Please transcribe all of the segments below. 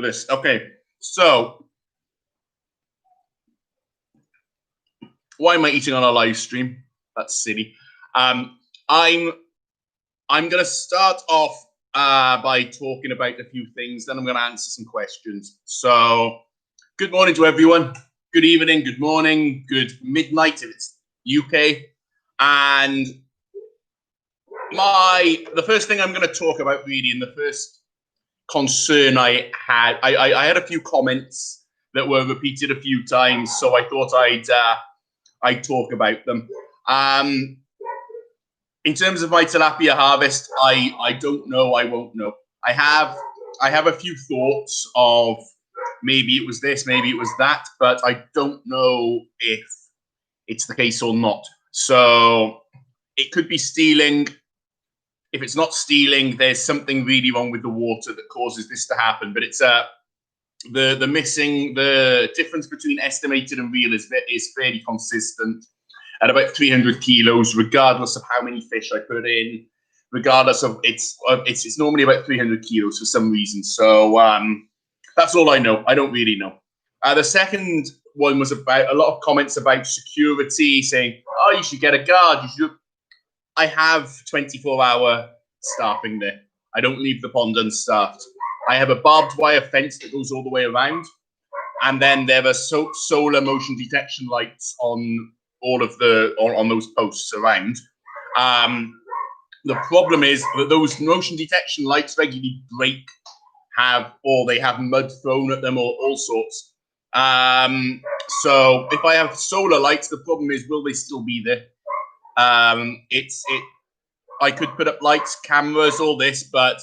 this. Okay, so why am I eating on a live stream? That's silly. I'm gonna start off by talking about a few things, then I'm gonna answer some questions. So, good morning to everyone. Good evening, good morning, good midnight if it's UK. And the first thing I'm going to talk about really, and the first concern I had a few comments that were repeated a few times, so I thought I'd talk about them. In terms of my tilapia harvest, I don't know. I won't know. I have a few thoughts of maybe it was this, maybe it was that, but I don't know if it's the case or not. So it could be stealing. If it's not stealing, there's something really wrong with the water that causes this to happen. But it's the difference between estimated and real is fairly consistent at about 300 kilos, regardless of how many fish I put in. Regardless of it's normally about 300 kilos for some reason. So that's all I know. I don't really know. The second one was about a lot of comments about security, saying, "Oh, you should get a guard. You should." I have 24-hour staffing there. I don't leave the pond unstaffed. I have a barbed wire fence that goes all the way around, and then there are solar motion detection lights on all of on those posts around. The problem is that those motion detection lights regularly break, they have mud thrown at them or all sorts. So if I have solar lights, the problem is, will they still be there? I could put up lights, cameras, all this, but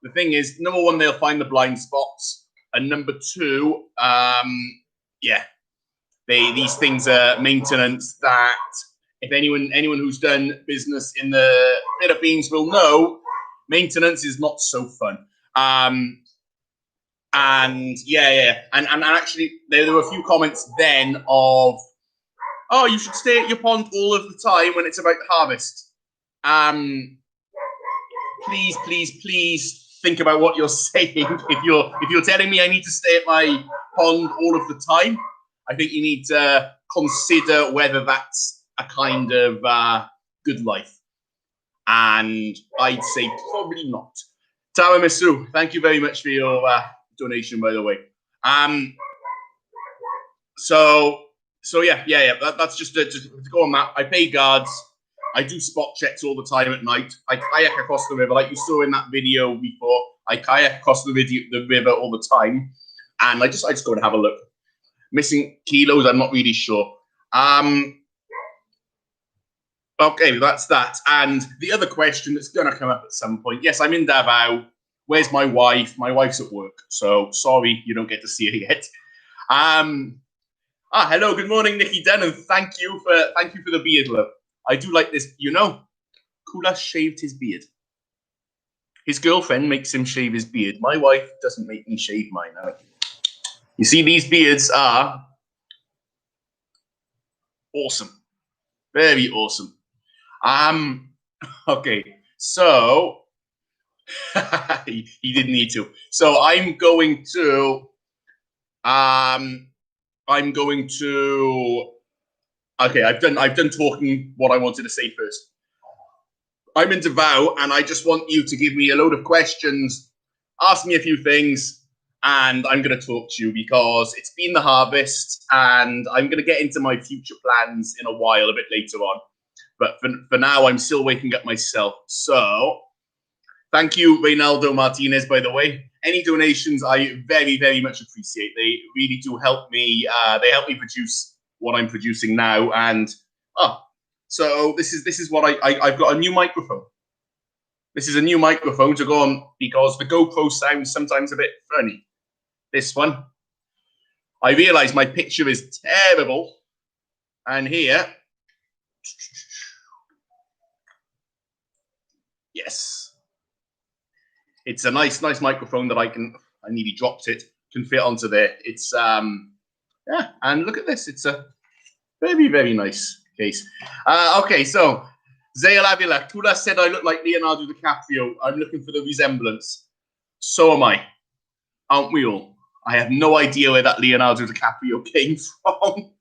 the thing is, number one, they'll find the blind spots, and number two, these things are maintenance that if anyone who's done business in the Philippines will know, maintenance is not so fun. And actually, there were a few comments then of, "Oh, you should stay at your pond all of the time when it's about harvest." Please think about what you're saying. If you're telling me I need to stay at my pond all of the time, I think you need to consider whether that's a kind of good life. And I'd say probably not. Tiramisu, thank you very much for your donation, by the way. So yeah. That's just to go on that. I pay guards. I do spot checks all the time at night. I kayak across the river, like you saw in that video before. I kayak across the river all the time, and I just go and have a look. Missing kilos, I'm not really sure. Okay, that's that. And the other question that's gonna come up at some point. Yes, I'm in Davao. Where's my wife? My wife's at work, so sorry you don't get to see her yet. Hello, good morning, Nikki Dunn, and thank you for the beard, love. I do like this. Kula shaved his beard. His girlfriend makes him shave his beard. My wife doesn't make me shave mine. You see, these beards are awesome. Very awesome. Okay, so he didn't need to. So I'm going to okay, I've done talking what I wanted to say first. I'm in Davao, and I just want you to give me a load of questions, ask me a few things, and I'm going to talk to you because it's been the harvest, and I'm going to get into my future plans in a while, a bit later on. But for now, I'm still waking up myself. So thank you, Reynaldo Martinez, by the way. Any donations, I very, very much appreciate. They really do help me. They help me produce what I'm producing now. And so this is what I've got a new microphone. This is a new microphone to go on because the GoPro sounds sometimes a bit funny. This one, I realize my picture is terrible. And here, yes, it's a nice microphone that I nearly dropped it, can fit onto there. It's and look at this. It's a very, very nice case. Okay, so Zael Avila, Kula said I look like Leonardo DiCaprio. I'm looking for the resemblance. So am I. Aren't we all? I have no idea where that Leonardo DiCaprio came from.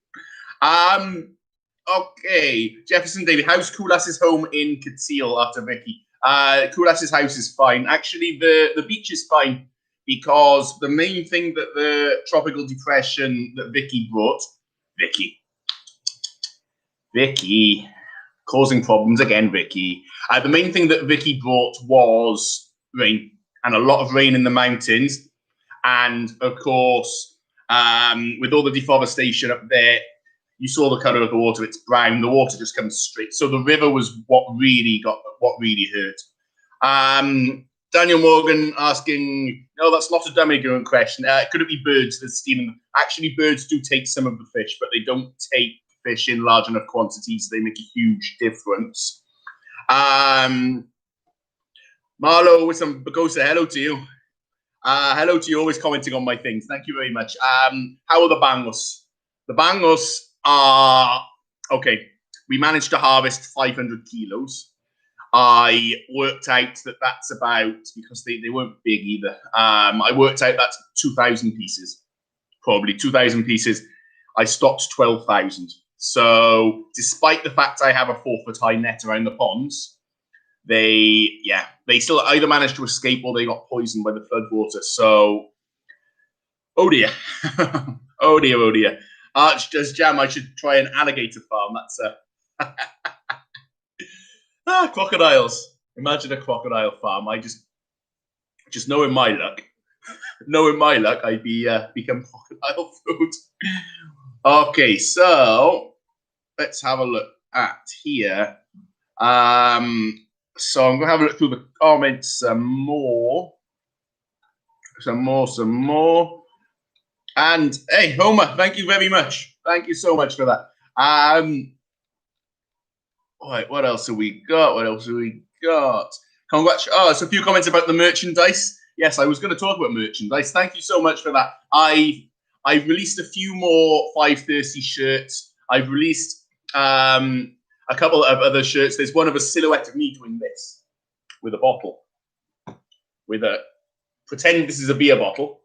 Okay, Jefferson David, how's Koulas's home in Cacao after Vicky? Koulas's house is fine. Actually, the beach is fine because the main thing that the tropical depression that Vicky brought, Vicky, causing problems again, Vicky. The main thing that Vicky brought was rain, and a lot of rain in the mountains. And of course, with all the deforestation up there, you saw the color of the water. It's brown. The water just comes straight. So the river was what really hurt. Daniel Morgan asking, no, that's not a dumb ignorant question. Could it be birds that's stealing them? Actually, birds do take some of the fish, but they don't take fish in large enough quantities. They make a huge difference. Marlo with some Bagosa, hello to you. Hello to you, always commenting on my things. Thank you very much. How are the bangos? The bangos are, okay, we managed to harvest 500 kilos. I worked out that that's about, because they weren't big either, I worked out that's 2,000 pieces, probably 2,000 pieces. I stocked 12,000. So despite the fact I have a 4-foot high net around the ponds, they still either managed to escape or they got poisoned by the floodwater. So, oh dear. Oh dear. Arch does jam. I should try an alligator farm. That's crocodiles. Imagine a crocodile farm. I just knowing my luck, I'd become crocodile food. Okay, so let's have a look at here. So I'm gonna have a look through the comments some more. And hey, Homer, thank you very much. Thank you so much for that. All right, what else have we got? Congrats. Oh, it's a few comments about the merchandise. Yes, I was going to talk about merchandise. Thank you so much for that. I've released a few more 530 shirts. I've released a couple of other shirts. There's one of a silhouette of me doing this with a bottle. Pretend this is a beer bottle.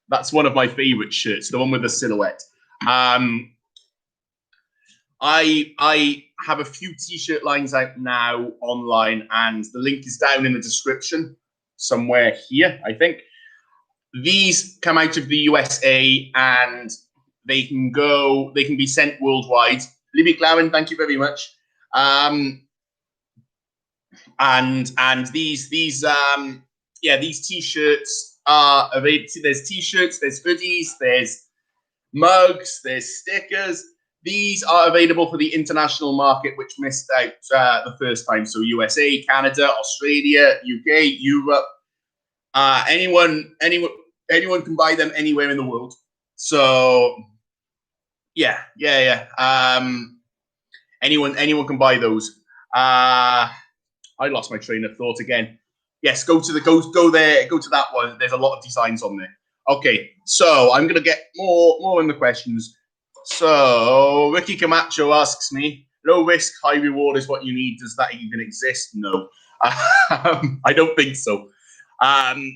That's one of my favorite shirts, the one with the silhouette. I have a few t-shirt lines out now online, and the link is down in the description somewhere here, I think. These come out of the USA and they can be sent worldwide. Libby Clowen, thank you very much. And these t-shirts are available. There's t-shirts, there's hoodies, there's mugs, there's stickers. These are available for the international market, which missed out the first time. So USA, Canada, Australia, UK, Europe. Anyone can buy them anywhere in the world. So yeah. Anyone can buy those. I lost my train of thought again. Yes, go to that one. There's a lot of designs on there. Okay, so I'm gonna get more in the questions. So Ricky Camacho asks me, low risk, high reward is what you need. Does that even exist? No. I don't think so. I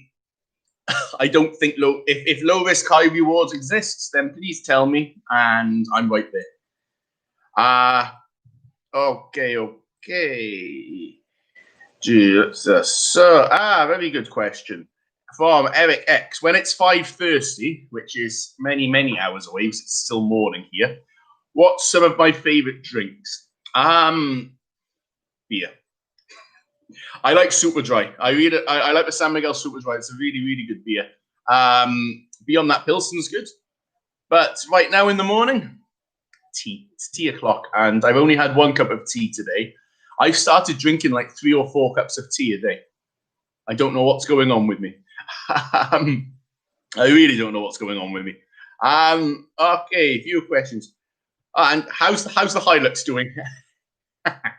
don't think if low risk, high rewards exists, then please tell me, and I'm right there. Okay. Jesus. Very good question from Eric X. When it's 5:30, which is many, many hours away, because it's still morning here, what's some of my favorite drinks? Beer. I like Super Dry. I like the San Miguel Super Dry. It's a really, really good beer. Beyond that, Pilsen's good. But right now in the morning, tea. It's tea o'clock, and I've only had 1 cup of tea today. I've started drinking like 3 or 4 cups of tea a day. I don't know what's going on with me. I really don't know what's going on with me. Okay, a few questions. And how's the Hilux doing? The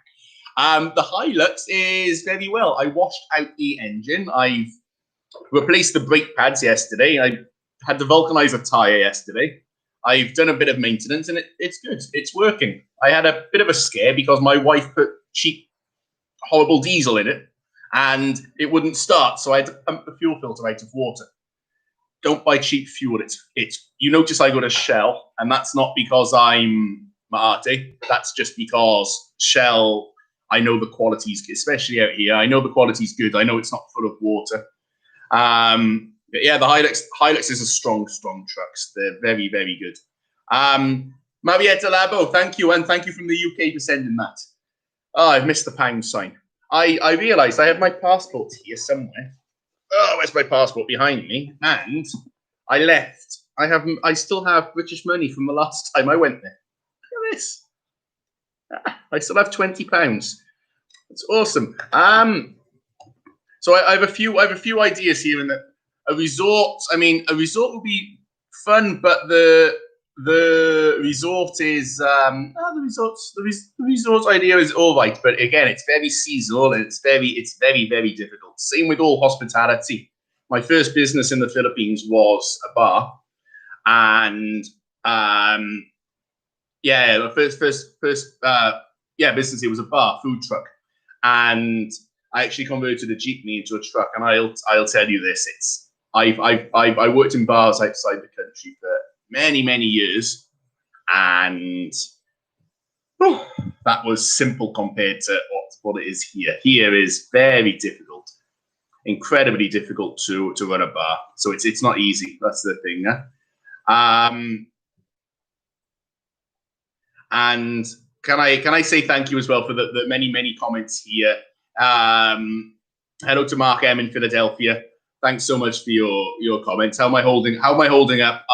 Hilux is very well. I washed out the engine. I've replaced the brake pads yesterday. I had to vulcanize a tire yesterday. I've done a bit of maintenance, and it's good. It's working. I had a bit of a scare because my wife put cheap, horrible diesel in it, and it wouldn't start, so I had to pump the fuel filter out of water. don't buy cheap fuel. It's you notice I got a Shell, and that's not because I'm Maate. That's just because Shell, I know the quality's, especially out here, I know the quality's good. I know it's not full of water. But yeah, the Hilux is a strong trucks. They're very, very good. Marietta Labo, thank you, and thank you from the UK for sending that. Oh, I've missed the pound sign. I realised I have my passport here somewhere. Oh, where's my passport? Behind me. And I left. I still have British money from the last time I went there. Look at this. I still have £20. It's awesome. So I have a few ideas here, and a resort. I mean, a resort would be fun, but the resort is the resort idea is all right, but again, it's very seasonal and it's very very difficult. Same with all hospitality. My first business in the Philippines was a bar, and the first business here was a bar, food truck, and I actually converted a jeepney into a truck. And I'll tell you this: I worked in bars outside the country for many years, and that was simple compared to what it is here. Here is very difficult, incredibly difficult to run a bar. So it's not easy. That's the thing. And can I say thank you as well for the many comments here. Hello to Mark M in Philadelphia. Thanks so much for your comments. How am I holding up?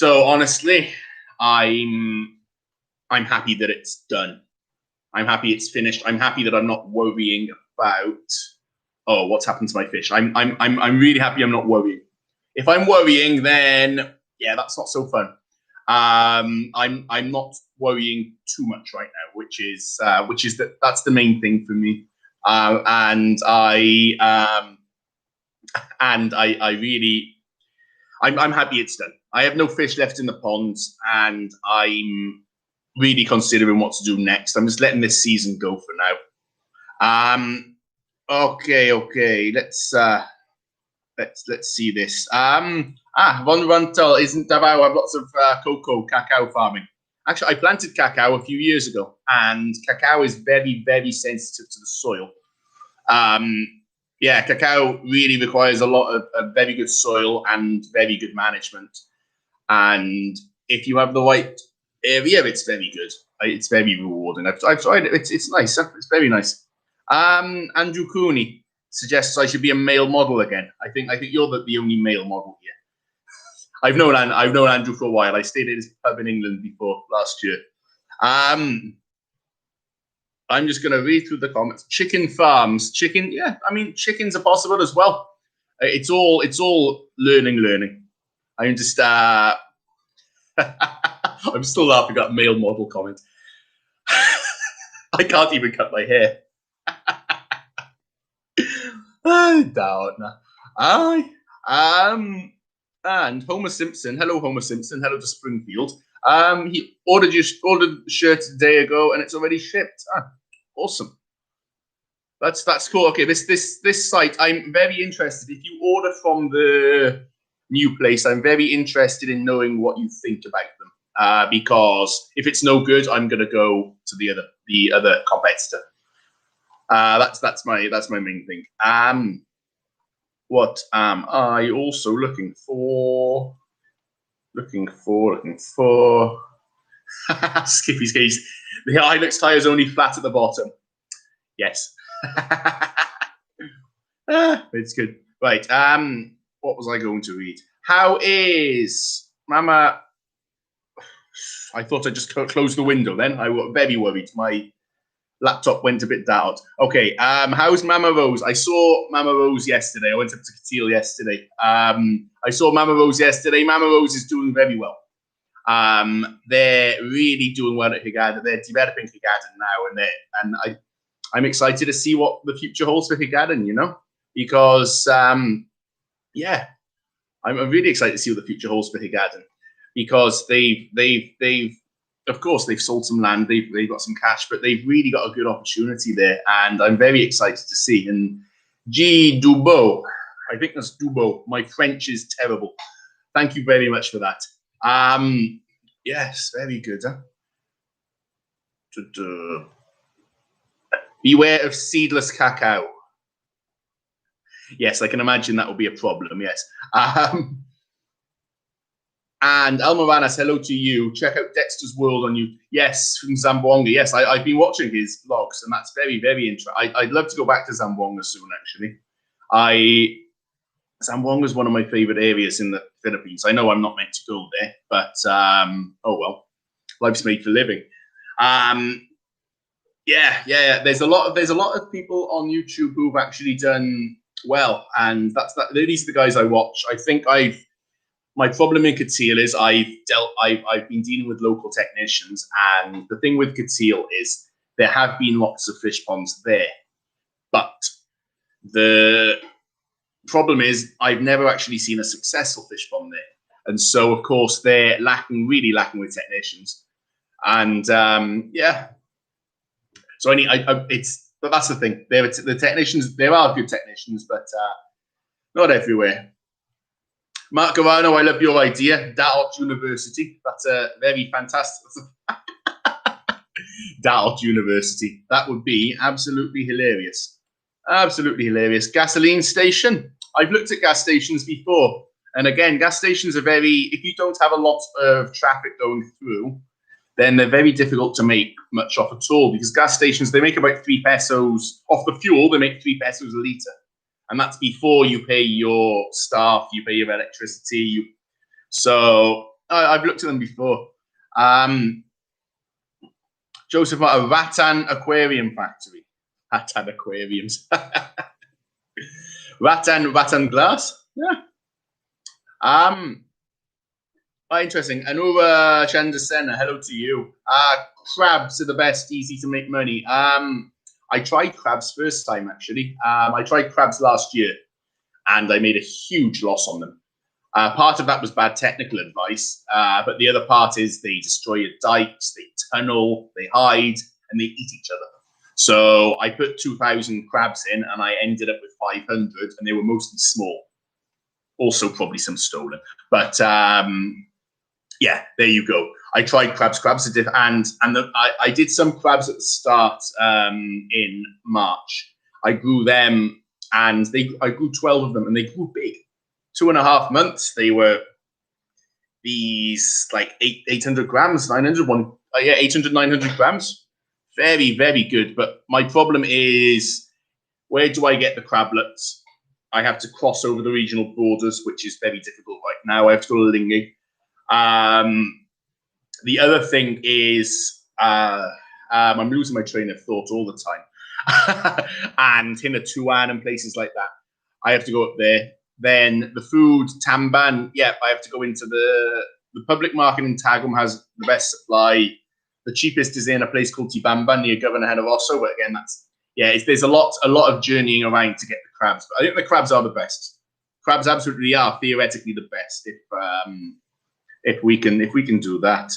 Honestly, I'm happy that it's done. I'm happy it's finished. I'm happy that I'm not worrying about what's happened to my fish. I'm really happy I'm not worrying. If I'm worrying, then yeah, that's not so fun. I'm not worrying too much right now, which is that's the main thing for me. I'm happy it's done. I have no fish left in the ponds, and I'm really considering what to do next. I'm just letting this season go for now. Okay. Let's see this. Von Runtel isn't Davao. I have lots of cacao farming. Actually, I planted cacao a few years ago, and cacao is very, very sensitive to the soil. Cacao really requires a lot of very good soil and very good management. And if you have the right area, it's very good. It's very rewarding. I've tried it. It's nice. It's very nice. Andrew Cooney suggests I should be a male model again. I think you're the only male model here. I've known Andrew for a while. I stayed at his pub in England before last year. I'm just going to read through the comments. Chicken farms. Chickens are possible as well. It's all learning. I'm just I'm still laughing at male model comment. I can't even cut my hair. And Homer Simpson. Hello, Homer Simpson. Hello to Springfield. He ordered the shirt a day ago, and it's already shipped. Awesome. That's cool. Okay, this site, I'm very interested. If you order from the new place, I'm very interested in knowing what you think about them. Because if it's no good, I'm gonna go to the other competitor. That's my main thing. What am I also looking for? Skippy's case. The Hilux tire is only flat at the bottom. Yes. It's good. Right. What was I going to read? How is Mama? I thought I just closed the window. Then I was very worried. My laptop went a bit Daot. Okay. How's Mama Rose? I saw Mama Rose yesterday. I went up to Katil yesterday. I saw Mama Rose yesterday. Mama Rose is doing very well. They're really doing well at Higaden. They're developing Higaden now, and I'm excited to see what the future holds for Higaden. Because I'm really excited to see what the future holds for Higaden, because they've of course they've sold some land, they've got some cash, but they've really got a good opportunity there, and I'm very excited to see. And G Dubo, I think that's Dubo. My French is terrible. Thank you very much for that. Yes, very good. Huh? Beware of seedless cacao. Yes, I can imagine that will be a problem. Yes. And Almoranas, hello to you. Check out Dexter's World on YouTube. Yes, from Zamboanga. Yes, I've been watching his vlogs, and that's very, very interesting. I'd love to go back to Zamboanga soon, actually. Zamboanga is one of my favorite areas in the Philippines. I know I'm not meant to go there, but oh well, life's made for living. Yeah. There's a lot of people on YouTube who've actually done well, and these are the guys I watch. I think my problem in Katil is I've been dealing with local technicians, and the thing with Katil is there have been lots of fish ponds there, but the problem is I've never actually seen a successful fish pond there, and so of course they're really lacking with technicians, and yeah. So but that's the thing. The technicians, there are good technicians, but not everywhere. Mark Garano, I love your idea. Daot University. That's a very fantastic. Daot University. That would be absolutely hilarious. Absolutely hilarious. Gasoline station. I've looked at gas stations before. And again, gas stations are if you don't have a lot of traffic going through, then they're very difficult to make much off at all, because gas stations, they make about 3 pesos off the fuel. They make 3 pesos a litre. And that's before you pay your staff, you pay your electricity. So I've looked at them before. Joseph, a Rattan Aquarium Factory. Rattan Aquariums. Rattan Glass? Yeah. Interesting. Anura Chandasena, hello to you. Crabs are the best, easy to make money. I tried crabs first time, actually. I tried crabs last year, and I made a huge loss on them. Part of that was bad technical advice, but the other part is they destroy your dikes, they tunnel, they hide, and they eat each other. So I put 2,000 crabs in, and I ended up with 500, and they were mostly small. Also, probably some stolen. But yeah, there you go. I tried crabs. Crabs are different, and I did some crabs at the start in March. I grew them, and I grew 12 of them, and they grew big. 2.5 months, they were these like 800 grams, 900, 900 grams. Very, very good. But my problem is, where do I get the crablets? I have to cross over the regional borders, which is very difficult right now. I have to go to Lingy. The other thing is, I'm losing my train of thought all the time. And Hinatuan and places like that, I have to go up there. Then the food, Tamban, I have to go into the public market in Tagum has the best supply. The cheapest is in a place called Tibamba near Governor Henovoso, but again, there's a lot of journeying around to get the crabs. But I think the crabs are the best. Crabs absolutely are theoretically the best if we can do that.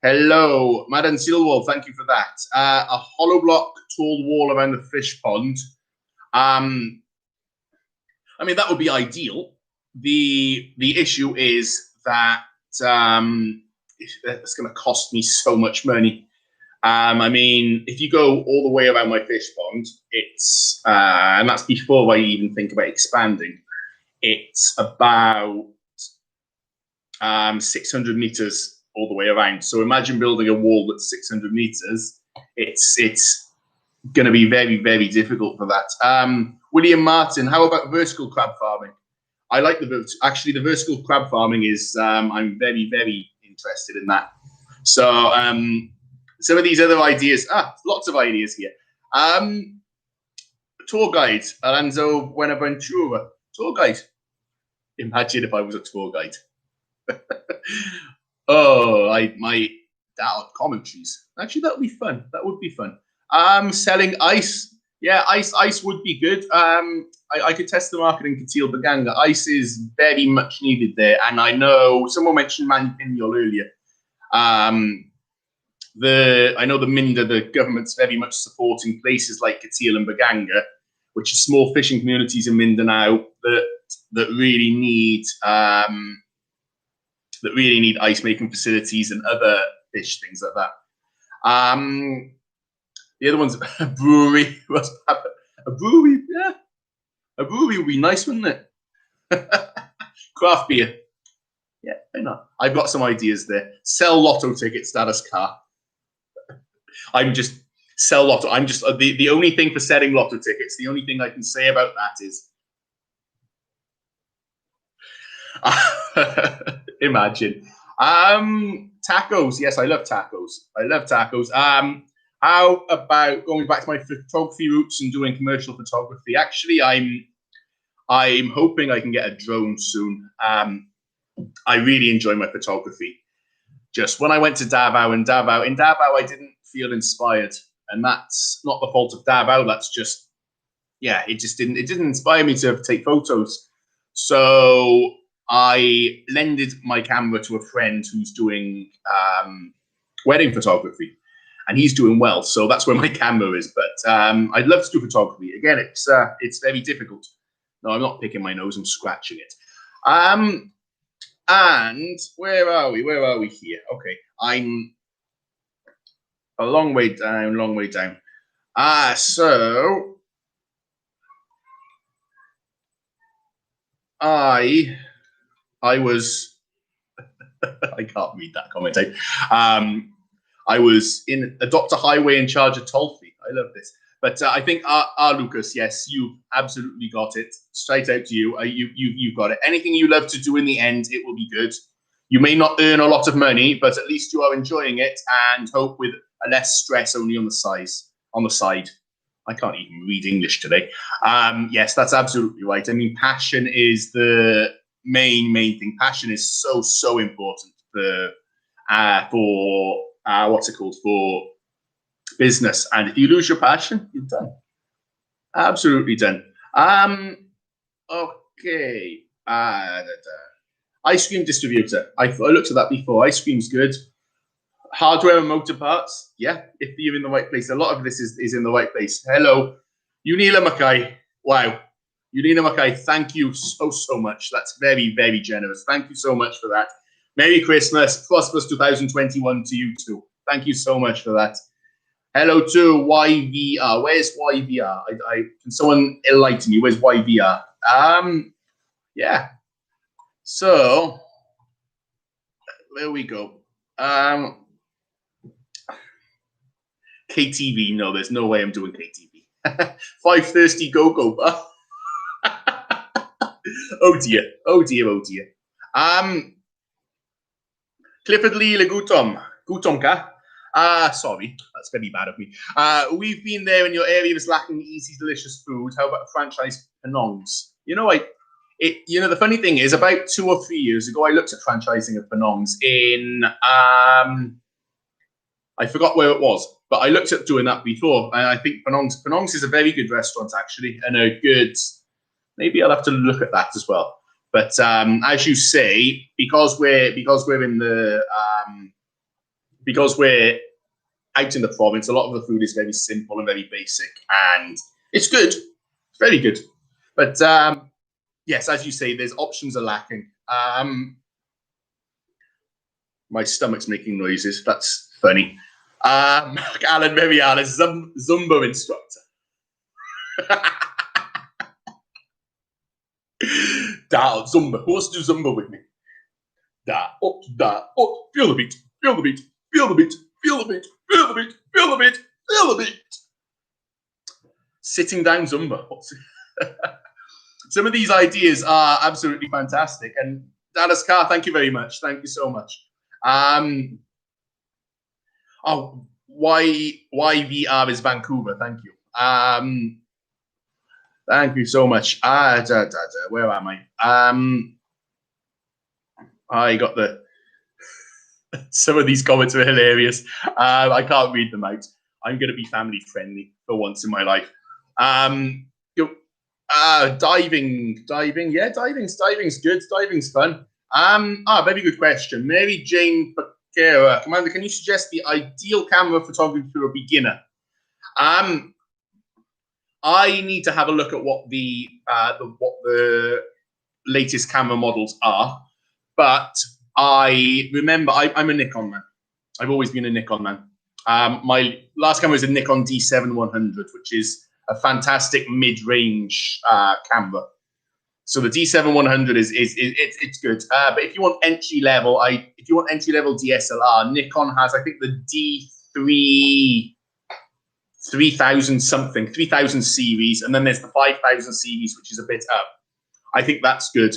Hello, Madam Silwall, thank you for that. A hollow block tall wall around the fish pond. I mean, that would be ideal. The issue is that it's going to cost me so much money. I mean, if you go all the way around my fish pond, it's and that's before I even think about expanding. It's about 600 meters all the way around. So imagine building a wall that's 600 meters. It's going to be very, very difficult for that. William Martin, how about vertical crab farming? I like the vertical crab farming is, I'm very, very interested in that. So some of these other ideas, lots of ideas here. Tour guide, Alonso Buenaventura, tour guide. Imagine if I was a tour guide. My Daot commentaries. Actually, that would be fun. That would be fun. Selling ice. Yeah, ice would be good. I could test the market in Katil Baganga. Ice is very much needed there. And I know someone mentioned Manipinol earlier. I know the Minda, the government's very much supporting places like Katil and Baganga, which is small fishing communities in Mindanao that really need ice making facilities and other fish things like that. The other one's a brewery. A brewery, yeah. A brewery would be nice, wouldn't it? Craft beer. Yeah, why not? I've got some ideas there. Sell lotto tickets, status car. Sell lotto. I'm just the only thing for selling lotto tickets. The only thing I can say about that is, imagine. Tacos. Yes, I love tacos. How about going back to my photography roots and doing commercial photography? Actually, I'm hoping I can get a drone soon. I really enjoy my photography. Just when I went to Davao, in Davao, I didn't feel inspired, and that's not the fault of Davao. That's just, yeah, it didn't inspire me to take photos. So I lended my camera to a friend who's doing wedding photography, and he's doing well. So that's where my camera is. But I'd love to do photography. Again, it's very difficult. No, I'm not picking my nose. I'm scratching it. And where are we? Here? Okay, I'm a long way down. So I was I can't read that comment. I was in Adopt a Highway in charge of toll fee. I love this. But I think Lucas, yes, you absolutely got it. Straight out to you. You've got it. Anything you love to do in the end, it will be good. You may not earn a lot of money, but at least you are enjoying it, and hope with a less stress only on the side. I can't even read English today. Yes, that's absolutely right. I mean, passion is the main thing. Passion is so important for business. And if you lose your passion, you're done. Absolutely done. Okay. Ice cream distributor. I looked at that before. Ice cream's good. Hardware and motor parts. Yeah, if you're in the right place. A lot of this is in the right place. Hello. Unila Mackay. Wow. Unila Mackay, thank you so much. That's very, very generous. Thank you so much for that. Merry Christmas. Prosperous 2021 to you too. Thank you so much for that. Hello to YVR. Where's YVR? Can someone enlighten me? Where's YVR? Yeah. So there we go. KTV. No, there's no way I'm doing KTV. 5:30 go bar. Oh dear. Clifford Lee Legutom. Gutom ka? Sorry, that's going to be bad of me. We've been there and your area is lacking easy, delicious food. How about a franchise Penongs? The funny thing is, about 2 or 3 years ago, I looked at franchising of Penongs in, I forgot where it was, but I looked at doing that before. And I think Penongs is a very good restaurant, actually, and maybe I'll have to look at that as well. But as you say, because we're out in the province, a lot of the food is very simple and very basic, and it's good. It's very good. But yes, as you say, there's options are lacking. My stomach's making noises. That's funny. Alan Merial is Zumba instructor. Daot, Zumba. Who wants to do Zumba with me? Daot, feel the beat, feel the beat, feel the beat, feel the beat, feel the beat, feel the beat, feel the beat. Sitting down Zumba. Some of these ideas are absolutely fantastic. And Dallas Carr, thank you very much. Thank you so much. YVR is Vancouver. Thank you. Thank you so much. Where am I? I got some of these comments are hilarious. I can't read them out. I'm going to be family friendly for once in my life. Diving. Yeah, diving's good. Diving's fun. Very good question. Mary Jane Bakera. Kumander, can you suggest the ideal camera photography for a beginner? I need to have a look at what the latest camera models are. But I remember I'm a Nikon man. I've always been a Nikon man. My last camera was a Nikon D7-100, which is a fantastic mid-range camera. So the D7-100 it's good. But if you want entry level, DSLR, Nikon has, I think, the D3000 series, and then there's the 5000 series, which is a bit up. I think that's good.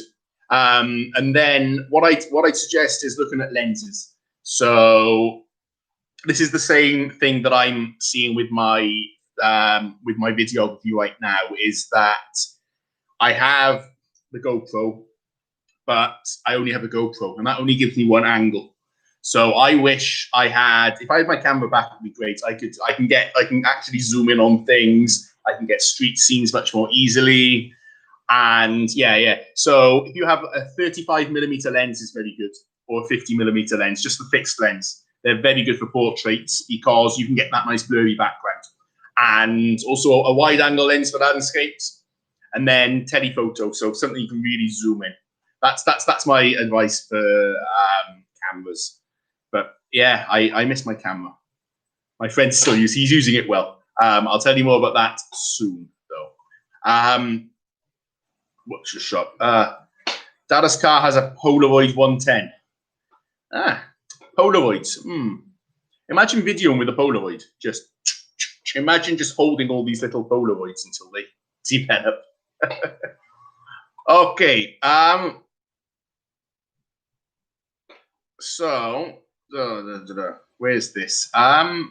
And then what I'd suggest is looking at lenses. So this is the same thing that I'm seeing with my videography right now, is that I have the GoPro, but I only have a GoPro, and that only gives me one angle. So I wish I had, if I had my camera back, it would be great. I can actually zoom in on things. I can get street scenes much more easily. And yeah. So if you have a 35mm lens, is very good, or a 50mm lens, just the fixed lens. They're very good for portraits because you can get that nice blurry background. And also a wide angle lens for landscapes. And then telephoto, so something you can really zoom in. That's my advice for cameras. But yeah, I miss my camera. My friend still he's using it well. I'll tell you more about that soon, though. What's your shot? Dada's car has a Polaroid 110. Polaroids. Imagine videoing with a Polaroid. Just imagine just holding all these little Polaroids until they develop. Okay. So, where's this? Kaloy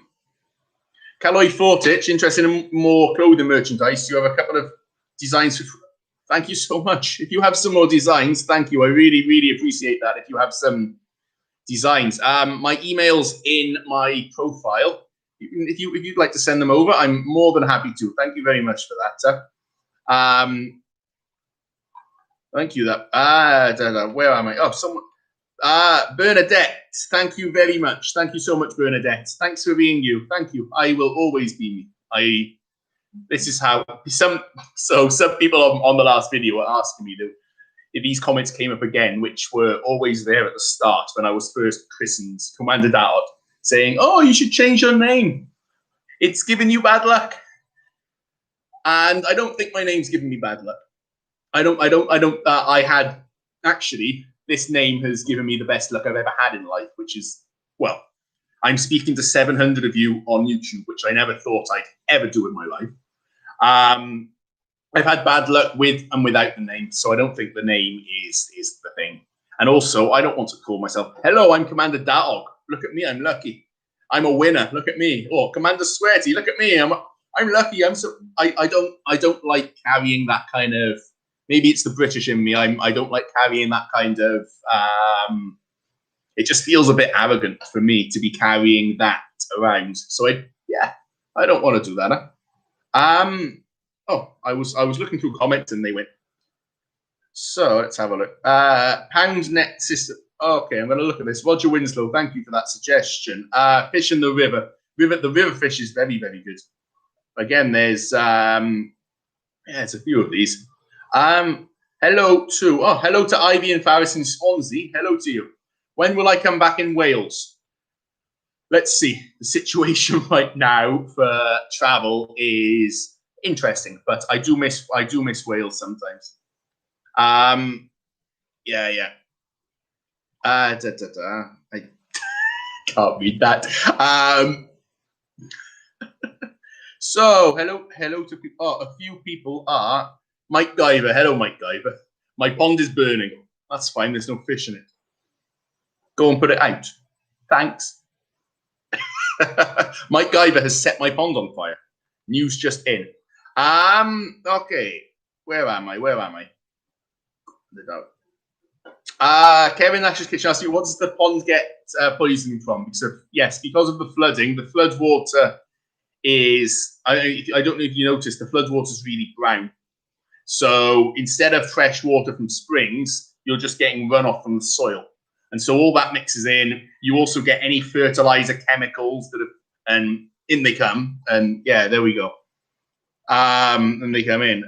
Fortich, interested in more clothing merchandise. You have a couple of designs. Thank you so much. If you have some more designs, thank you. I really, really appreciate that. If you have some designs, my email's in my profile. If you'd like to send them over, I'm more than happy to. Thank you very much for that. Thank you. Where am I? Oh, someone. Bernadette. Thank you very much. Thank you so much, Bernadette. Thanks for being you. Thank you. I will always be me. This is how some people on the last video were asking me if these comments came up again, which were always there at the start when I was first christened, Kumander Daot, saying, "Oh, you should change your name. It's giving you bad luck." And I don't think my name's giving me bad luck. I had actually, this name has given me the best luck I've ever had in life, which is, well, I'm speaking to 700 of you on YouTube, which I never thought I'd ever do in my life. I've had bad luck with and without the name, so I don't think the name is the thing. And also, I don't want to call myself, "Hello, I'm Commander Daot. Look at me, I'm lucky. I'm a winner. Look at me." Or Commander Sweaty, look at me, I'm lucky. I don't like carrying that kind of. Maybe it's the British in me. I don't like carrying that kind of. It just feels a bit arrogant for me to be carrying that around. So I don't want to do that. Oh, I was looking through comments and they went. So let's have a look. Pound net system. Okay, I'm going to look at this. Roger Winslow, thank you for that suggestion. Fish in the river. The river fish is very, very good. Again, there's there's a few of these. Hello to Ivy and Faris in Swansea. Hello to you. When will I come back in Wales? Let's see. The situation right now for travel is interesting, but I do miss Wales sometimes. Yeah. I can't read that. So hello to people. Oh, a few people are Mike Guyver. Hello, Mike Guyver. My pond is burning. That's fine. There's no fish in it. Go and put it out. Thanks. Mike Guyver has set my pond on fire. News just in. Okay. Where am I? Kevin Nash's Kitchen asks you, what does the pond get poisoning from? Because of the flooding. The flood water is, I don't know if you noticed, the flood water is really brown. So instead of fresh water from springs, you're just getting runoff from the soil. And so all that mixes in. You also get any fertilizer chemicals that have, and in they come. And yeah, there we go. And they come in.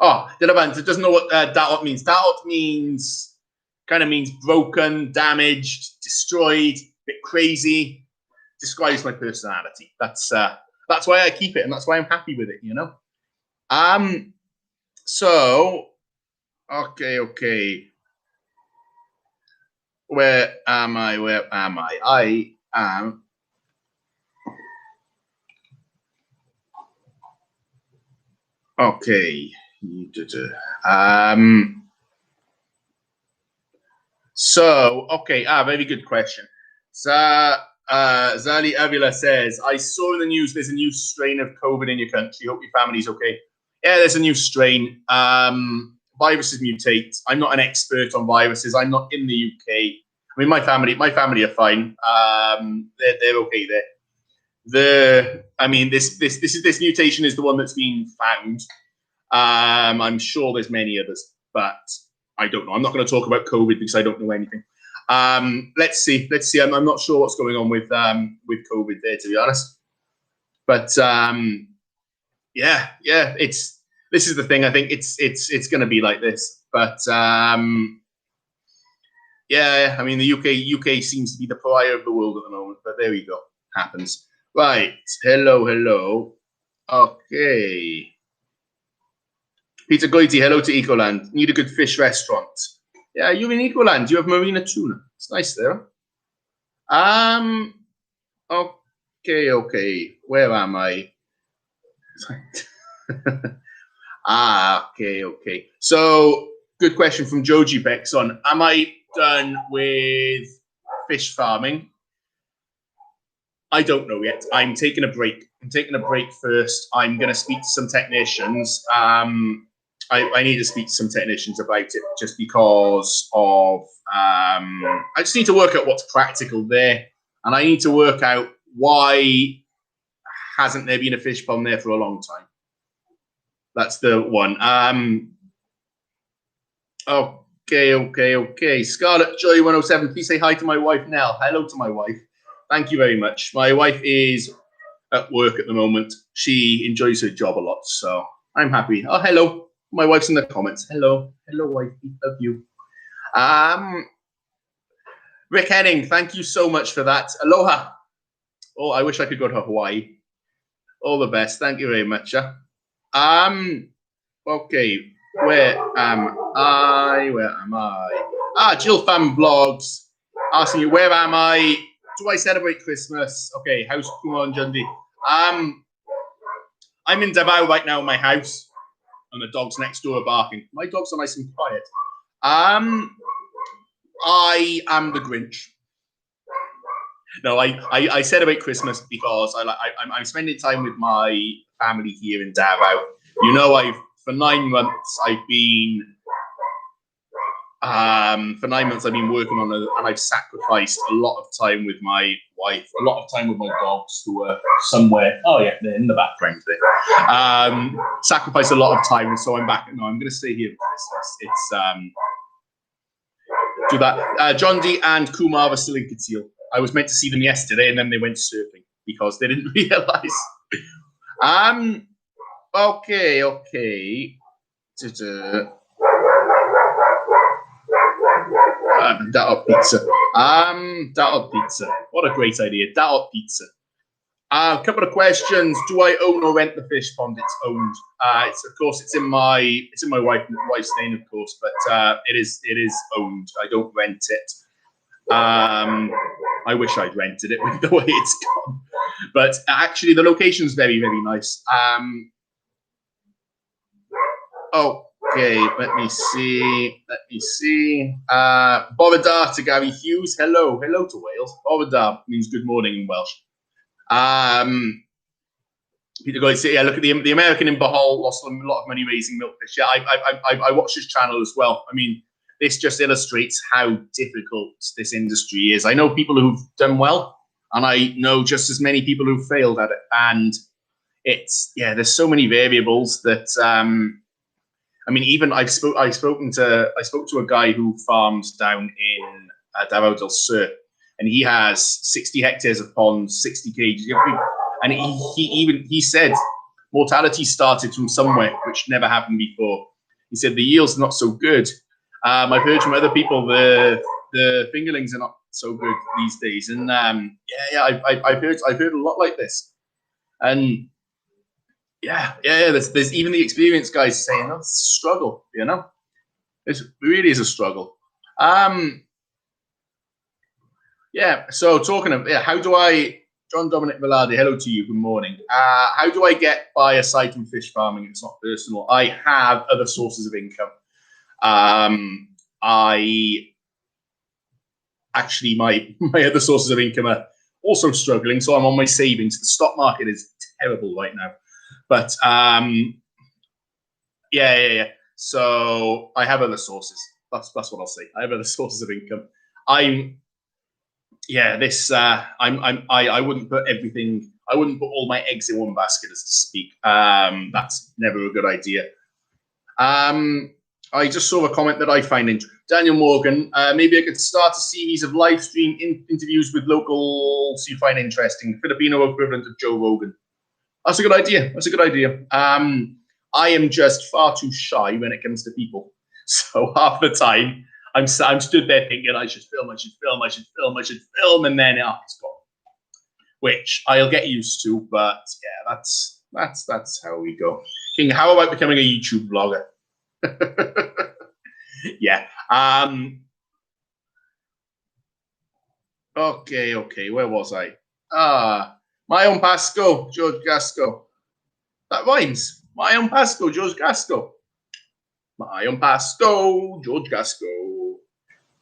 It doesn't know what Daot means. Daot means broken, damaged, destroyed, a bit crazy. Describes my personality. That's why I keep it, and that's why I'm happy with it. So, okay. Where am I? I am. Okay. Very good question. Zali Avila says, I saw in the news there's a new strain of COVID in your country. Hope your family's okay. Yeah, there's a new strain. Viruses mutate. I'm not an expert on viruses. I'm not in the UK. I mean, my family are fine. They're okay there. This mutation is the one that's been found. I'm sure there's many others, but I don't know. I'm not going to talk about COVID because I don't know anything. Let's see. I'm not sure what's going on with COVID there, to be honest. But this is the thing. I think it's going to be like this. But I mean, the UK seems to be the pariah of the world at the moment. But there we go. Happens. Right. Hello. Okay. Peter Goiti, hello to Ecoland. Need a good fish restaurant. Yeah, you're in Ecoland. You have marina tuna. It's nice there. Okay. Where am I? Okay. So, good question from Joji Beckson. Am I done with fish farming? I don't know yet. I'm taking a break. First. I'm going to speak to some technicians. I need to speak to some technicians about it just because of I just need to work out what's practical there, and I need to work out why hasn't there been a fish pond there for a long time. That's the one. Okay. Scarlet Joy 107. Please say hi to my wife, Nell. Hello to my wife. Thank you very much. My wife is at work at the moment. She enjoys her job a lot, so I'm happy. Oh, hello. My wife's in the comments. Hello, wife. Love you. Rick Henning, thank you so much for that. Aloha. Oh, I wish I could go to Hawaii. All the best. Thank you very much. Okay. Where am I? Jill Fam Vlogs asking you, where am I? Do I celebrate Christmas? Okay, how's Kumander? I'm in Davao right now in my house. And the dogs next door are barking. My dogs are nice and quiet. I am the Grinch. No, I celebrate Christmas because I'm spending time with my family here in Davao. For 9 months I've been working on it, and I've sacrificed a lot of time with my wife, a lot of time with my dogs who are somewhere. Oh yeah, they're in the background there. Sacrificed a lot of time, and so I'm back. No, I'm going to stay here for Christmas. Do that. John D and Kumar are still in Katil. I was meant to see them yesterday, and then they went surfing because they didn't realize. Okay. Daot pizza. Daot pizza. What a great idea. Daot pizza. A couple of questions. Do I own or rent the fish pond? It's owned. It's in my wife's name, of course, but it is owned. I don't rent it. I wish I'd rented it with the way it's gone. But actually the location is very, very nice. Okay, let me see. Borodar to Gary Hughes. Hello to Wales. Borodar means good morning in Welsh. Peter Goy say, yeah, look at the American in Bohol lost a lot of money raising milkfish. Yeah, I watch his channel as well. I mean, this just illustrates how difficult this industry is. I know people who've done well, and I know just as many people who've failed at it. And there's so many variables that. I mean, even I spoke to a guy who farms down in Davao del Sur, and he has 60 hectares of ponds, 60 cages. And he said mortality started from somewhere, which never happened before. He said the yield's not so good. I've heard from other people the fingerlings are not so good these days, and I've heard a lot like this, and there's even the experienced guys saying, "Oh, it's a struggle," you know. It really is a struggle. So talking of how do I, John Dominic Velarde, hello to you, good morning. How do I get by aside from fish farming? It's not personal. I have other sources of income. My other sources of income are also struggling, so I'm on my savings. The stock market is terrible right now. But so I have other sources. That's what I'll say. I have other sources of income. I wouldn't put everything. I wouldn't put all my eggs in one basket, as to speak. That's never a good idea. I just saw a comment that I find interesting. Daniel Morgan, maybe I could start a series of live stream interviews with locals you find interesting. Filipino equivalent of Joe Rogan. That's a good idea. I am just far too shy when it comes to people. So half the time, I'm stood there thinking I should film, and then it's gone. Which I'll get used to, but yeah, that's how we go. King, how about becoming a YouTube vlogger? Yeah. Okay. Where was I? My own Pasco, George Gasco. That rhymes. My own Pasco, George Gasco. My own Pasco, George Gasco.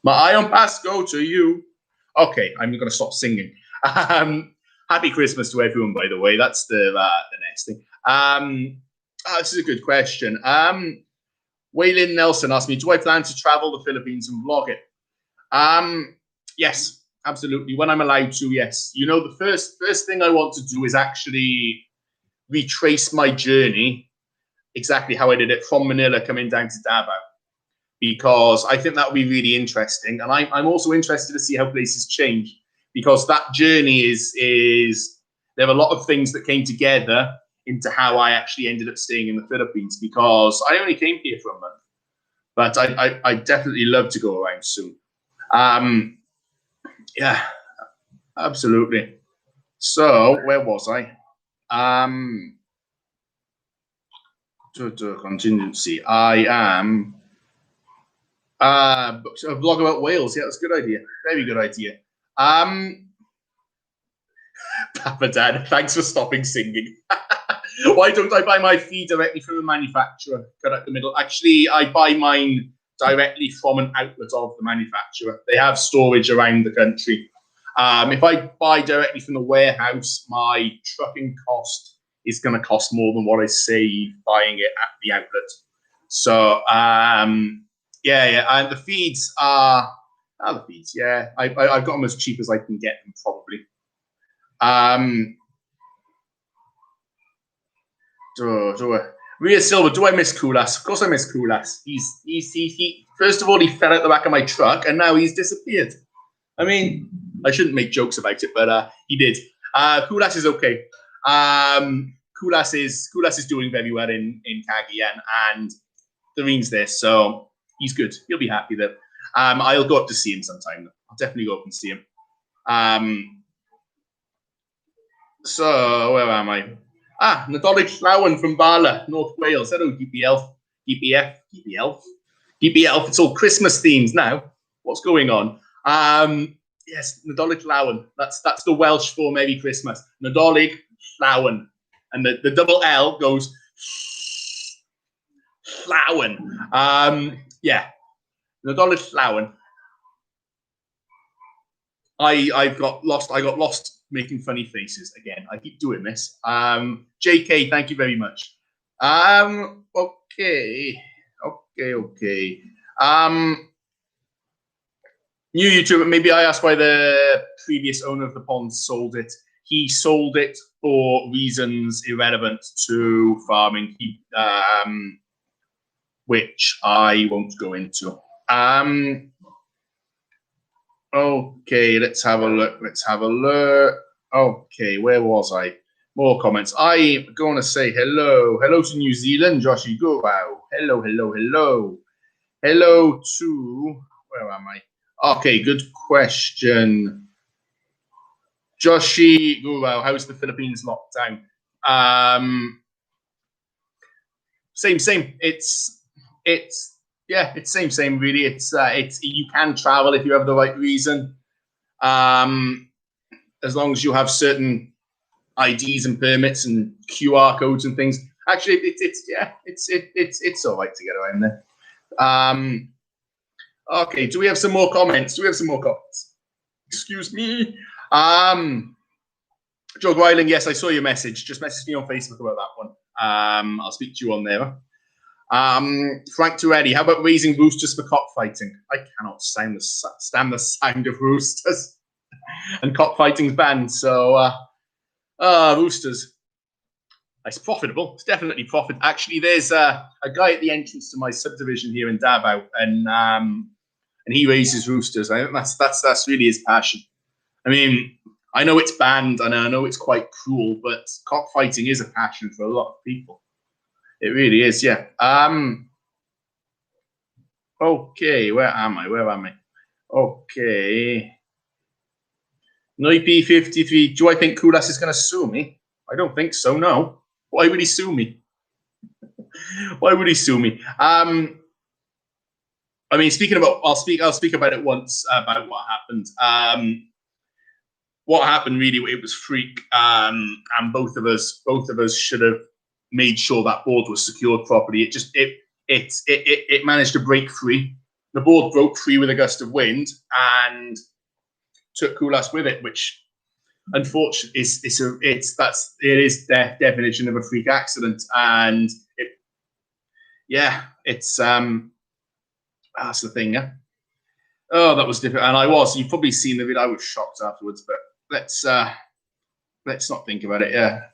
My own Pasco to you. Okay, I'm going to stop singing. Happy Christmas to everyone, by the way. That's the next thing. This is a good question. Waylin Nelson asked me, do I plan to travel the Philippines and vlog it? Yes, absolutely. When I'm allowed to, yes. You know, the first thing I want to do is actually retrace my journey, exactly how I did it from Manila coming down to Davao, because I think that would be really interesting. And I'm also interested to see how places change, because that journey is there are a lot of things that came together into how I actually ended up staying in the Philippines, because I only came here for a month, but I definitely love to go around soon. Yeah, absolutely. So where was I? Contingency. I am a blog about whales. Yeah, that's a good idea. Very good idea. Papa Dad, thanks for stopping singing. Why don't I buy my feed directly from the manufacturer? Cut out the middle. Actually, I buy mine directly from an outlet of the manufacturer. They have storage around the country. If I buy directly from the warehouse, my trucking cost is going to cost more than what I save buying it at the outlet. So, and the feeds are the feeds. Yeah, I've got them as cheap as I can get them, probably. Ria Silva, do I miss Kulas? Of course I miss Kulas. He first of all, he fell out the back of my truck, and now he's disappeared. I mean, I shouldn't make jokes about it, but he did. Kulas is okay. Kulas is doing very well in Cagayan, and Doreen's there, so he's good. He'll be happy that. I'll go up to see him sometime. I'll definitely go up and see him. So where am I? Nadolig Llawen from Bala, North Wales. Hello, DPL. It's all Christmas themes now. What's going on? Yes, Nadolig Llawen. That's the Welsh for Merry Christmas. Nadolig Llawen. And the double L goes Llawen. Nadolig Llawen. I got lost making funny faces again. I keep doing this. JK, thank you very much. Okay. New YouTuber, maybe I asked why the previous owner of the pond sold it. He sold it for reasons irrelevant to farming, which I won't go into. Okay, let's have a look. Okay, where was I? More comments. I'm going to say hello. Hello to New Zealand, Joshi Gurau. Hello, hello, hello. Hello to, where am I? Okay, good question. Joshi Gurau, how's the Philippines lockdown? Same. It's same really. It's you can travel if you have the right reason. As long as you have certain IDs and permits and QR codes and things. Actually, it's all right to get around there. Okay, do we have some more comments? Excuse me. Joe Greiling, yes, I saw your message. Just message me on Facebook about that one. I'll speak to you on there. Frank Turetti, how about raising roosters for cockfighting? I cannot stand the sound of roosters. And cockfighting's banned, so roosters. It's profitable. It's definitely profit. Actually, there's a guy at the entrance to my subdivision here in Davao, and he raises roosters. I think that's really his passion. I mean, I know it's banned and I know it's quite cruel, but cockfighting is a passion for a lot of people. It really is, yeah. Okay, where am I? Okay. Noipi53, do I think Kulas is going to sue me? I don't think so, no. Why would he sue me? Why would he sue me? I mean, speaking about, I'll speak about it once about what happened. What happened really, it was freak, and both of us should have made sure that board was secured properly. It managed to break free. The board broke free with a gust of wind and took Kulas with it, which unfortunately it is the definition of a freak accident. And it's that's the thing, yeah. Oh, that was different. And you've probably seen the video. I was shocked afterwards, but let's not think about it. Yeah.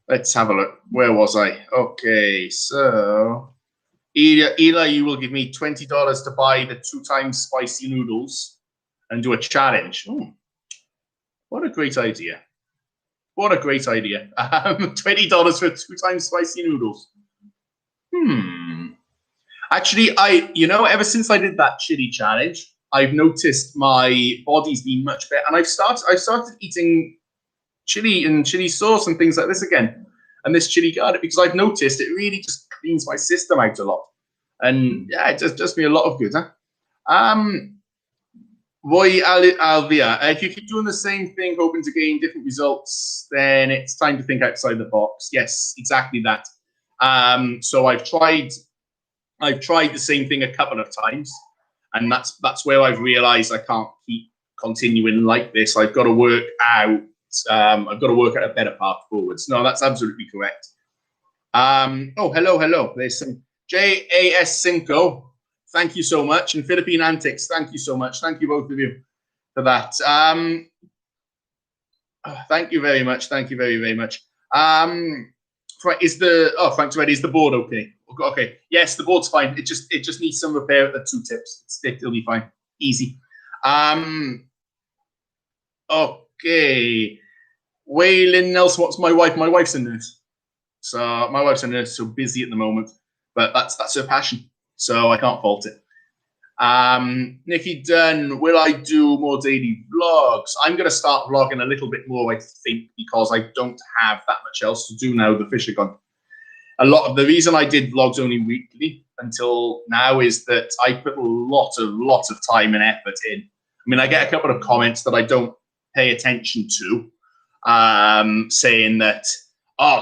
Let's have a look. Where was I? Okay, so Eli, you will give me $20 to buy the 2 times spicy noodles and do a challenge. Ooh, what a great idea. What a great idea. $20 for 2 times spicy noodles. Actually, ever since I did that chili challenge, I've noticed my body's been much better. And I've started eating chili and chili sauce and things like this again. And this chili garlic, because I've noticed it really just cleans my system out a lot. And yeah, it does me a lot of good, huh? Roy Alvia, if you keep doing the same thing, hoping to gain different results, then it's time to think outside the box. Yes, exactly that. So I've tried the same thing a couple of times, and that's where I've realized I can't keep continuing like this. I've got to work out. I've got to work out a better path forwards. No, that's absolutely correct. Oh, hello. There's some JAS5. Thank you so much. And Philippine Antics, thank you so much. Thank you both of you for that. Thank you very much. Thank you very, very much. Frank Turetti, is the board okay? Okay. Yes, the board's fine. It just needs some repair at the 2 tips. It'll be fine. Easy. Okay. Waylon Nelson, what's my wife? My wife's a nurse. So my wife's a nurse, so busy at the moment. But that's her passion. So I can't fault it. Nikki Dunn, will I do more daily vlogs? I'm going to start vlogging a little bit more, I think, because I don't have that much else to do now the fish are gone. A lot of the reason I did vlogs only weekly until now is that I put a lot of time and effort in. I mean, I get a couple of comments that I don't pay attention to, saying that,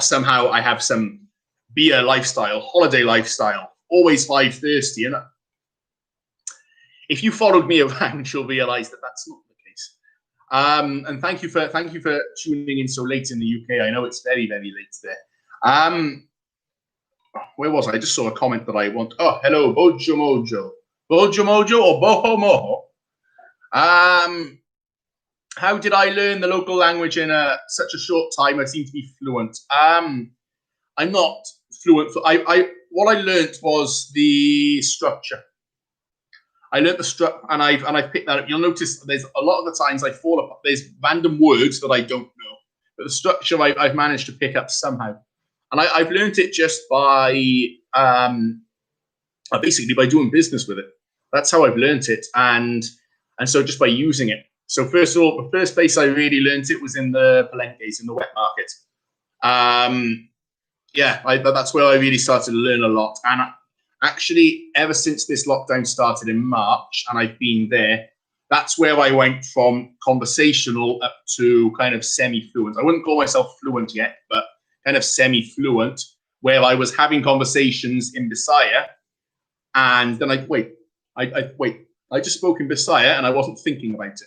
somehow I have some beer lifestyle, holiday lifestyle, always 5:30, you know. If you followed me around, you'll realize that that's not the case. And thank you for tuning in so late in the UK. I know it's very, very late there. Where was I? I just saw a comment that I want. Oh, hello, Bojo Mojo. Bojo Mojo or Boho Moho. How did I learn the local language in such a short time? I seem to be fluent. I'm not fluent. What I learned was the structure. I learned the structure, and I've picked that up. You'll notice there's a lot of the times I fall apart. There's random words that I don't know, but the structure I've managed to pick up somehow, and I've learned it just by basically by doing business with it. That's how I've learned it, and so just by using it. So first of all, the first place I really learned it was in the Palenques, in the wet market. That's where I really started to learn a lot. And actually, ever since this lockdown started in March, and I've been there, that's where I went from conversational up to kind of semi-fluent. I wouldn't call myself fluent yet, but kind of semi-fluent, where I was having conversations in Bisaya, and then I just spoke in Bisaya, and I wasn't thinking about it.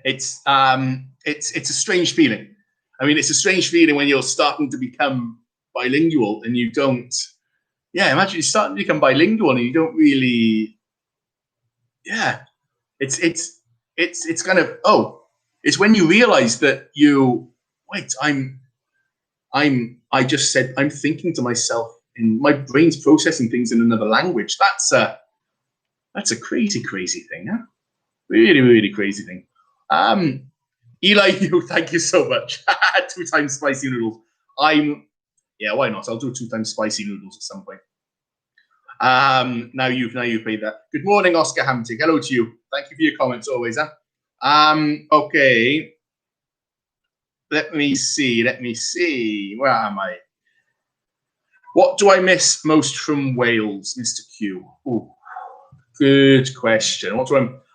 It's a strange feeling. I mean, it's a strange feeling when you're starting to become bilingual and you don't. Yeah, imagine you're starting to become bilingual and you don't really. Yeah, it's kind of it's when you realize that I just said I'm thinking to myself and my brain's processing things in another language. That's a crazy thing, huh? Really, really crazy thing. Eli, thank you so much. 2 times spicy noodles. Why not? I'll do 2 times spicy noodles at some point. Now you've played that. Good morning, Oscar Hamtig. Hello to you. Thank you for your comments always, huh? Okay. Let me see. Where am I? What do I miss most from Wales, Mr. Q? Ooh, good question.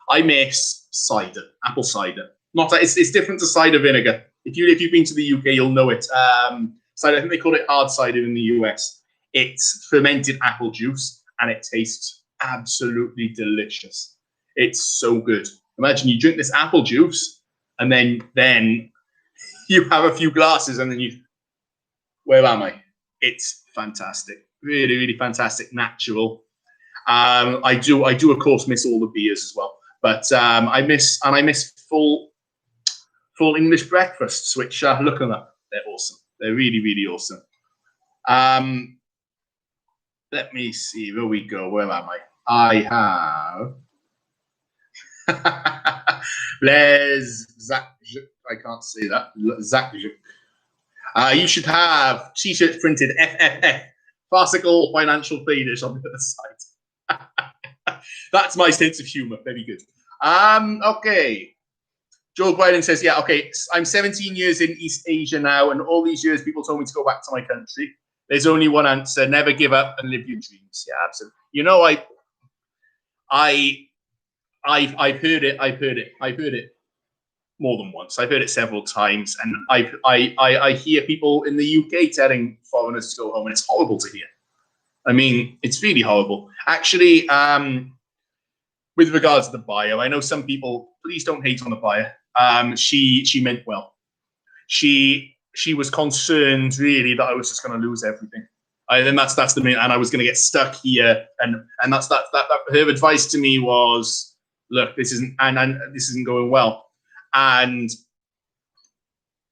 I miss cider, apple cider. It's different to cider vinegar. If you've been to the UK, you'll know it. Cider, I think they call it hard cider in the US. It's fermented apple juice, and it tastes absolutely delicious. It's so good. Imagine you drink this apple juice, and then you have a few glasses, and then where am I? It's fantastic. Really, really fantastic. Natural. I do, of course, miss all the beers as well. But I miss full English breakfasts, which look them up. They're awesome. They're really, really awesome. Let me see. Where we go? Where am I? I have I can't say that. Zach. You should have t-shirts printed FFF, farcical financial failures on the other side. That's my sense of humor. Very good. Okay. Joel Biden says, yeah, okay, I'm 17 years in East Asia now, and all these years people told me to go back to my country. There's only one answer: never give up and live your dreams. Yeah, absolutely. You know, I've heard it more than once. I've heard it several times, and I hear people in the UK telling foreigners to go home, and it's horrible to hear. I mean, it's really horrible. Actually, with regards to the bio, I know some people, please don't hate on the bio. She meant well. She was concerned really that I was just going to lose everything. And that's the main, and I was going to get stuck here. And that's that her advice to me was, look, this isn't going well. And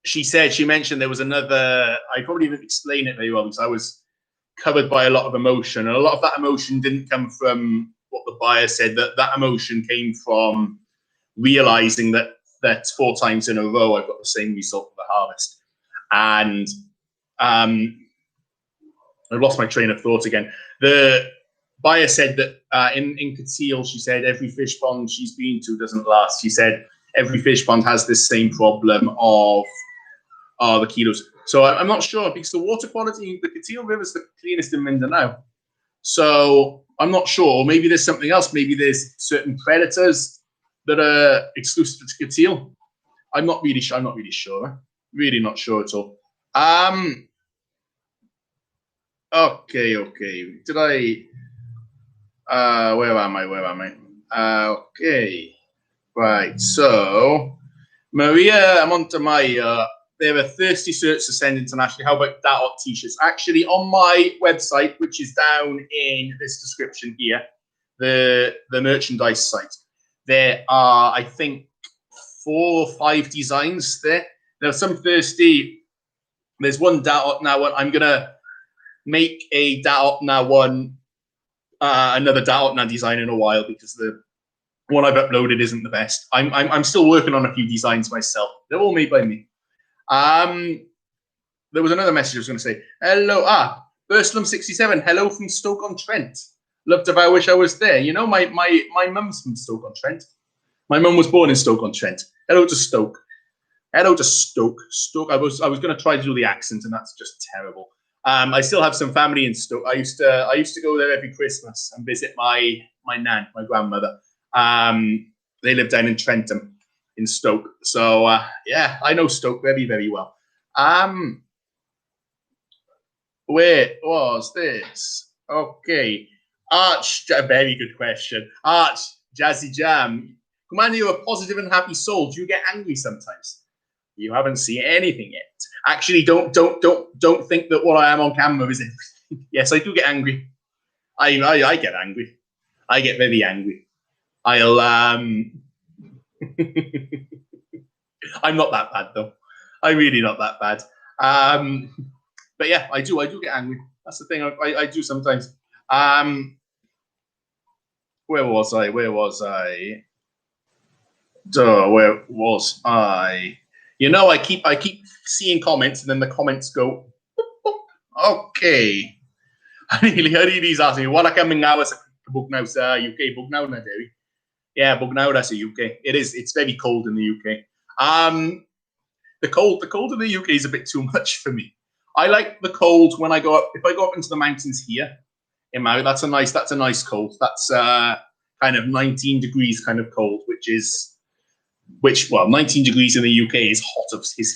she mentioned there was another, I probably didn't explain it very well because I was covered by a lot of emotion, and a lot of that emotion didn't come from what the buyer said. That emotion came from realizing that 4 times in a row I've got the same result for the harvest. And I've lost my train of thought again. The buyer said that in Cacao, she said every fish pond she's been to doesn't last. She said every fish pond has this same problem of the kilos. So I'm not sure, because the water quality, the Cacao River is the cleanest in Mindanao. So I'm not sure. Maybe there's something else. Maybe there's certain predators that are exclusive to Cacao. I'm not really sure. Really not sure at all. Okay. Did I? Where am I? Okay. Right. So, Maria Montemayor, there are 30 certs to send internationally. How about Daot t-shirts? Actually, on my website, which is down in this description here, the merchandise site, there are, I think, 4 or 5 designs there. Now, some thirsty. There's one Daot now one. I'm gonna make a Daot now one another Daot design in a while because the one I've uploaded isn't the best. I'm still working on a few designs myself. They're all made by me. There was another message I was going to say. Hello, Burslem67. Hello from Stoke-on-Trent. Loved if I wish I was there. You know, my mum's from Stoke-on-Trent. My mum was born in Stoke-on-Trent. Hello to Stoke. Hello to Stoke. Stoke. I was going to try to do the accent, and that's just terrible. I still have some family in Stoke. I used to go there every Christmas and visit my nan, my grandmother. They live down in Trentham, in Stoke. So yeah, I know Stoke very, very well. Where was this? Okay, Arch. A very good question. Arch Jazzy Jam. Kumander, you're a positive and happy soul. Do you get angry sometimes? You haven't seen anything yet. Actually, don't think that what I am on camera is everything. Yes, I do get angry. I get angry. I get very angry. I'm not that bad though. I'm really not that bad. But yeah, I do get angry. That's the thing. I do sometimes. Where was I? Where was I? You know, I keep seeing comments, and then the comments go, okay. Hari's asking me, what coming now as a book now, sir? UK book now, Derry. Yeah, book now, that's a UK. It's very cold in the UK. The cold in the UK is a bit too much for me. I like the cold when I go up. If I go up into the mountains here in Maui, that's a nice cold. That's kind of 19 degrees kind of cold, which 19 degrees in the UK is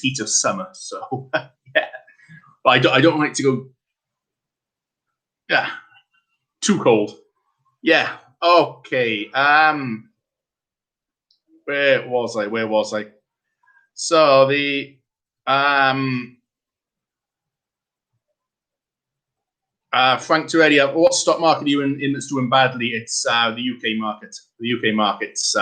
heat of summer. So yeah, but I don't like to go. Yeah, too cold. Yeah. Okay. Where was I? So the Frank Torelli, what stock market are you in that's doing badly? It's the UK market. The UK market's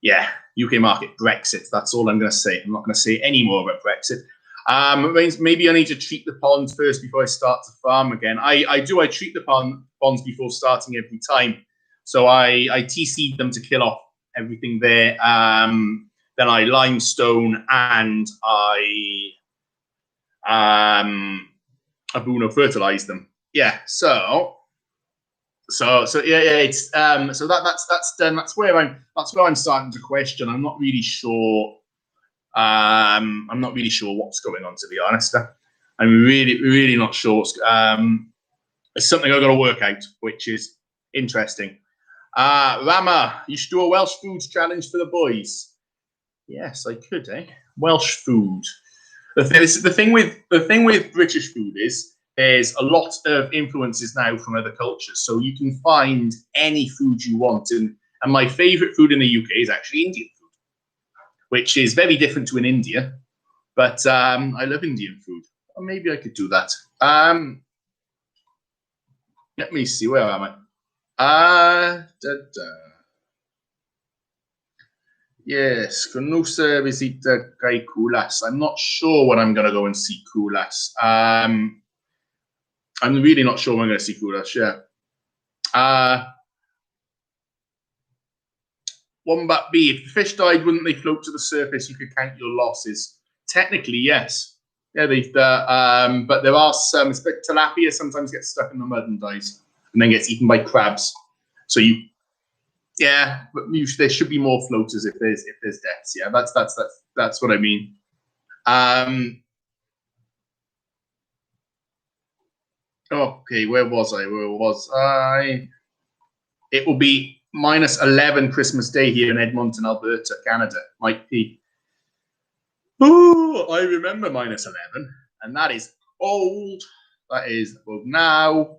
yeah, UK market, Brexit. That's all I'm going to say. I'm not going to say any more about Brexit. It means maybe I need to treat the ponds first before I start to farm again. I treat the ponds before starting every time. So I TC'd them to kill off everything there. Then I limestone and I fertilize them. Yeah. So yeah, it's so that's done. That's where I'm starting to question. I'm not really sure. I'm not really sure what's going on, to be honest. I'm really not sure. It's something I've got to work out, which is interesting. Rama, you should do a Welsh foods challenge for the boys. Yes, I could, eh? Welsh food. The thing with British food is there's a lot of influences now from other cultures. So you can find any food you want. And my favorite food in the UK is actually Indian food, which is very different to in India. But I love Indian food. Or maybe I could do that. Let me see. Where am I? Yes, Canusa visita Gai Kulas. I'm not sure when I'm going to go and see Kulas. I'm really not sure when I'm going to see Kulas, yeah. Wombat B, if the fish died, wouldn't they float to the surface? You could count your losses. Technically, yes. Yeah, but there are some, tilapia sometimes gets stuck in the mud and dies, and then gets eaten by crabs. So yeah, but there should be more floaters if there's deaths. Yeah, that's what I mean. Okay, where was I? It will be -11 Christmas Day here in Edmonton, Alberta, Canada. Might be. Oh, I remember -11, and that is old. That is well now.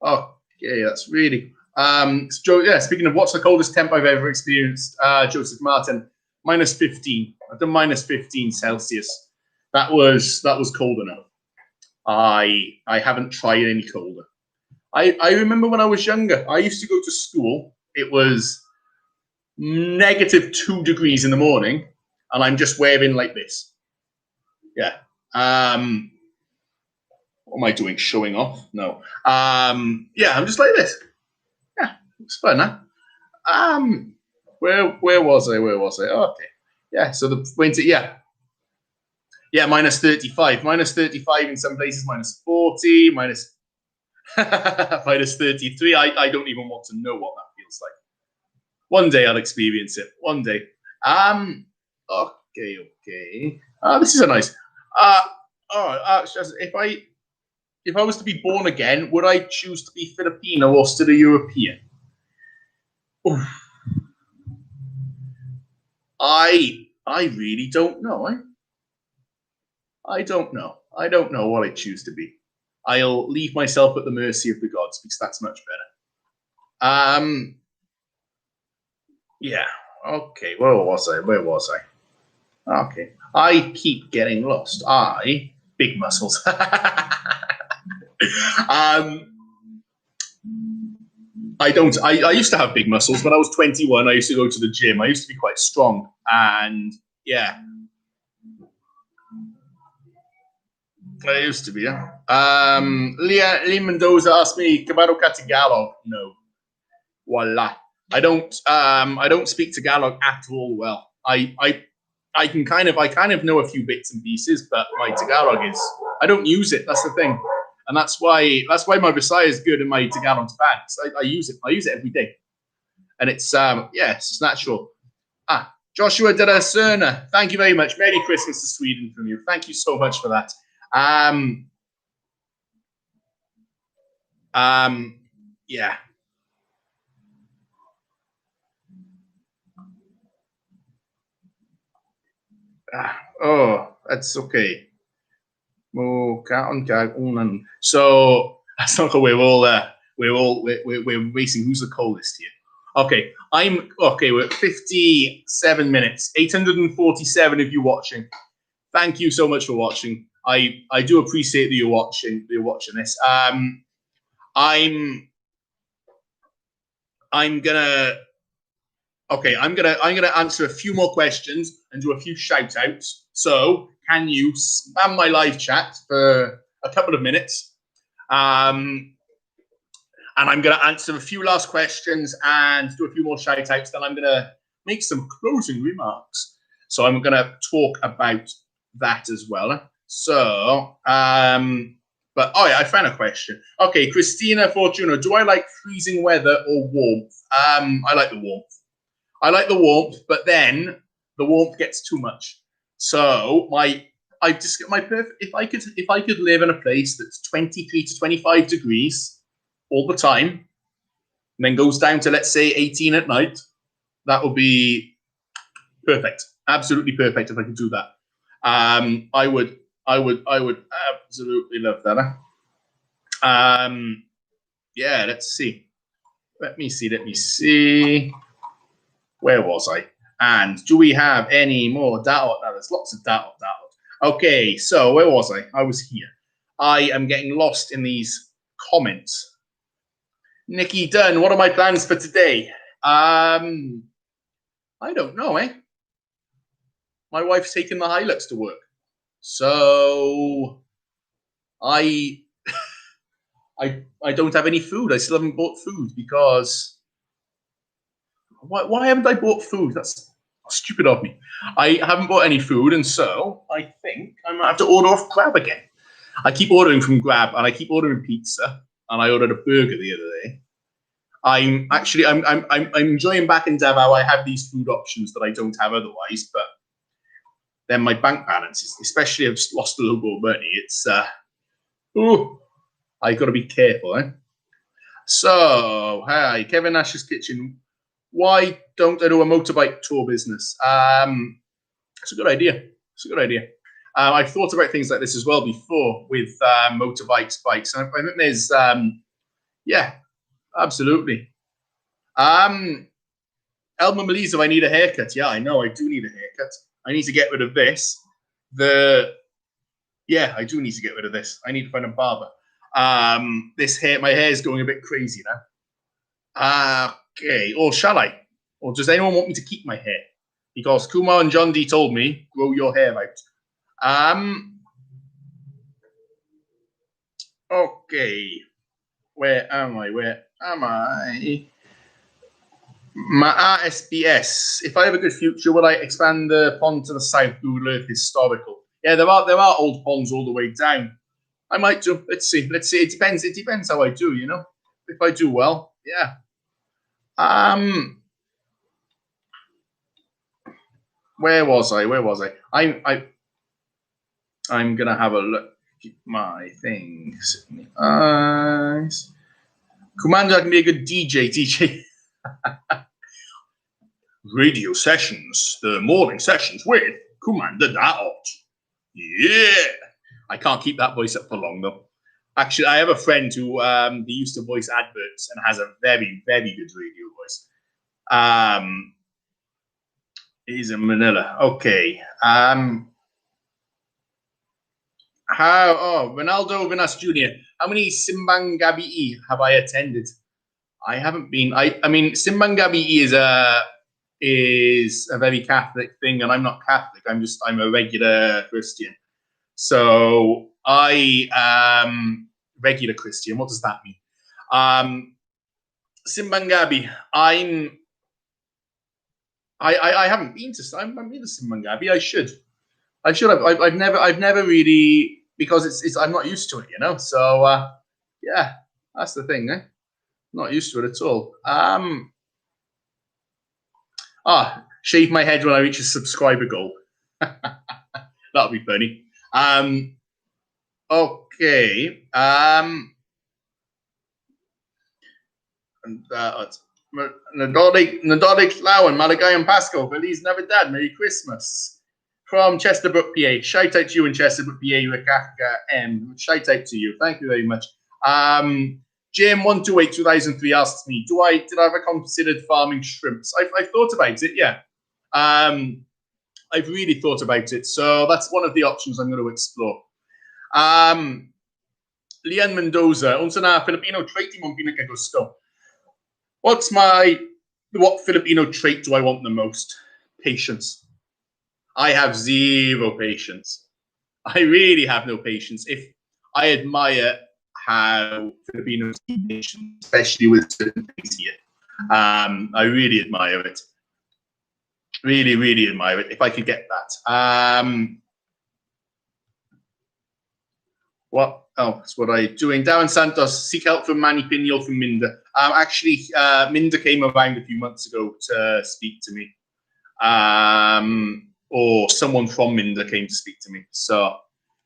Okay, that's really. Yeah, speaking of what's the coldest temp I've ever experienced, Joseph Martin, -15. I've done -15 Celsius. That was cold enough. I haven't tried any colder. I remember when I was younger, I used to go to school. It was -2 degrees in the morning, and I'm just wearing like this. Yeah. What am I doing? Showing off? No. Yeah, I'm just like this. Yeah, it's fun, huh? Where was I? Where was I? Oh, okay. Yeah, so the winter, yeah, minus 35. Minus 35 in some places, minus 40, minus minus 33. I don't even want to know what that feels like. One day I'll experience it. One day. Okay. This is a nice. If I was to be born again, would I choose to be Filipino or still a European? Oof. I really don't know. I don't know. I don't know what I choose to be. I'll leave myself at the mercy of the gods because that's much better. Yeah. Okay. Where was I? Okay. I keep getting lost. Big muscles. I don't. I used to have big muscles when I was 21. I used to go to the gym. I used to be quite strong, and yeah, I used to be. Yeah. Lee Mendoza asked me, "Kabaro ka Tagalog?" No. Voila. I don't speak Tagalog at all well. I kind of know a few bits and pieces, but my Tagalog is I don't use it. That's the thing. And that's why my Visaya is good and my Tagalog's bad. I use it every day. And it's it's natural. Joshua De La Serna, thank you very much. Merry Christmas to Sweden from you. Thank you so much for that. Yeah. That's okay. So that's not we're racing. Who's the coldest here? Okay, we're at 57 minutes, 847 of you watching. Thank you so much for watching. I do appreciate that you're watching this. I'm gonna answer a few more questions and do a few shout outs. So can you spam my live chat for a couple of minutes? And I'm going to answer a few last questions and do a few more shout outs. Then I'm going to make some closing remarks. So I'm going to talk about that as well. So, I found a question. Okay, Christina Fortuna, do I like freezing weather or warmth? I like the warmth. But then the warmth gets too much. So if I could live in a place that's 23 to 25 degrees all the time, and then goes down to let's say 18 at night, that would be perfect. Absolutely perfect if I could do that. I would absolutely love that. Yeah, let's see. Let me see. Where was I? And do we have any more Daot? Now, there's lots of Daot. Okay, so where was I? I was here. I am getting lost in these comments. Nikki Dunn, what are my plans for today? I don't know, My wife's taking the Hilux to work. So I don't have any food. I still haven't bought food because... Why haven't I bought food? That's stupid of me. I haven't bought any food, and so I think I might have to order off Grab again. I keep ordering from Grab, and I keep ordering pizza, and I ordered a burger the other day. I'm enjoying back in Davao. I have these food options that I don't have otherwise, but then my bank balance is, especially I've lost a little bit of money. It's I got to be careful, So, hi, Kevin Nash's Kitchen. Why don't I do a motorbike tour business? It's a good idea. I've thought about things like this as well before with motorbikes, bikes. And I think there's, absolutely. Elma Melizov, I need a haircut. Yeah, I know. I do need a haircut. I need to get rid of this. I do need to get rid of this. I need to find a barber. My hair is going a bit crazy now. Okay, or shall I? Or does anyone want me to keep my hair? Because Kumar and John D told me, grow your hair out. Okay. Where am I? Where am I? My RSPS. If I have a good future, will I expand the pond to the south? Google Earth historical. Yeah, there are old ponds all the way down. I might do. Let's see. Let's see. It depends. It depends how I do. You know, if I do well, yeah. Where was I? Where was I? I'm gonna have a look at my things. Kumander can be a good DJ. DJ. Radio sessions, the morning sessions with Kumander Daot. Yeah. I can't keep that voice up for long though. Actually, I have a friend who he used to voice adverts and has a very, very good radio voice. He's in Manila. Okay. Ronaldo Vinas Jr. How many Simbang Gabi have I attended? I haven't been. I mean, Simbang Gabi is a very Catholic thing, and I'm not Catholic. I'm a regular Christian. So I regular Christian. What does that mean? Simbang Gabi. I haven't been to. I've been to Simbang Gabi. I should. I've never really, because it's I'm not used to it, you know. So yeah, that's the thing, eh? Not used to it at all. Shave my head when I reach a subscriber goal. That'll be funny. Okay. Nadolig Lau and Malagayan Pasco. Feliz Navidad. Merry Christmas. From Chesterbrook, PA. Shout out to you in Chesterbrook, PA. Rakaka M. Shout out to you. Thank you very much. Jim1282003 asks me, did I ever considered farming shrimps? I've thought about it, yeah. I've really thought about it. So that's one of the options I'm going to explore. Leanne Mendoza, unsa na Filipino trait mo pinakagusto? What Filipino trait do I want the most? Patience. I have zero patience. I really have no patience. If I admire how Filipinos keep patience, especially with certain things here. I really admire it. Really, really admire it. If I could get that. What else would I doing? Darren Santos, seek help from Manny Pinyol from Minda. Actually, Minda came around a few months ago to speak to me. Or someone from Minda came to speak to me. So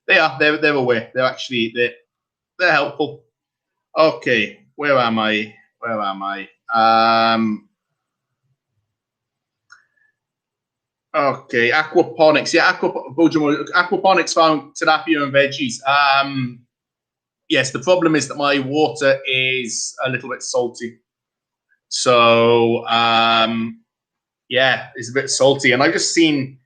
they're aware. They're helpful. Okay, where am I? Okay, aquaponics. Yeah, aquaponics farm tilapia and veggies. Yes, the problem is that my water is a little bit salty. So, yeah, it's a bit salty. And I've just seen,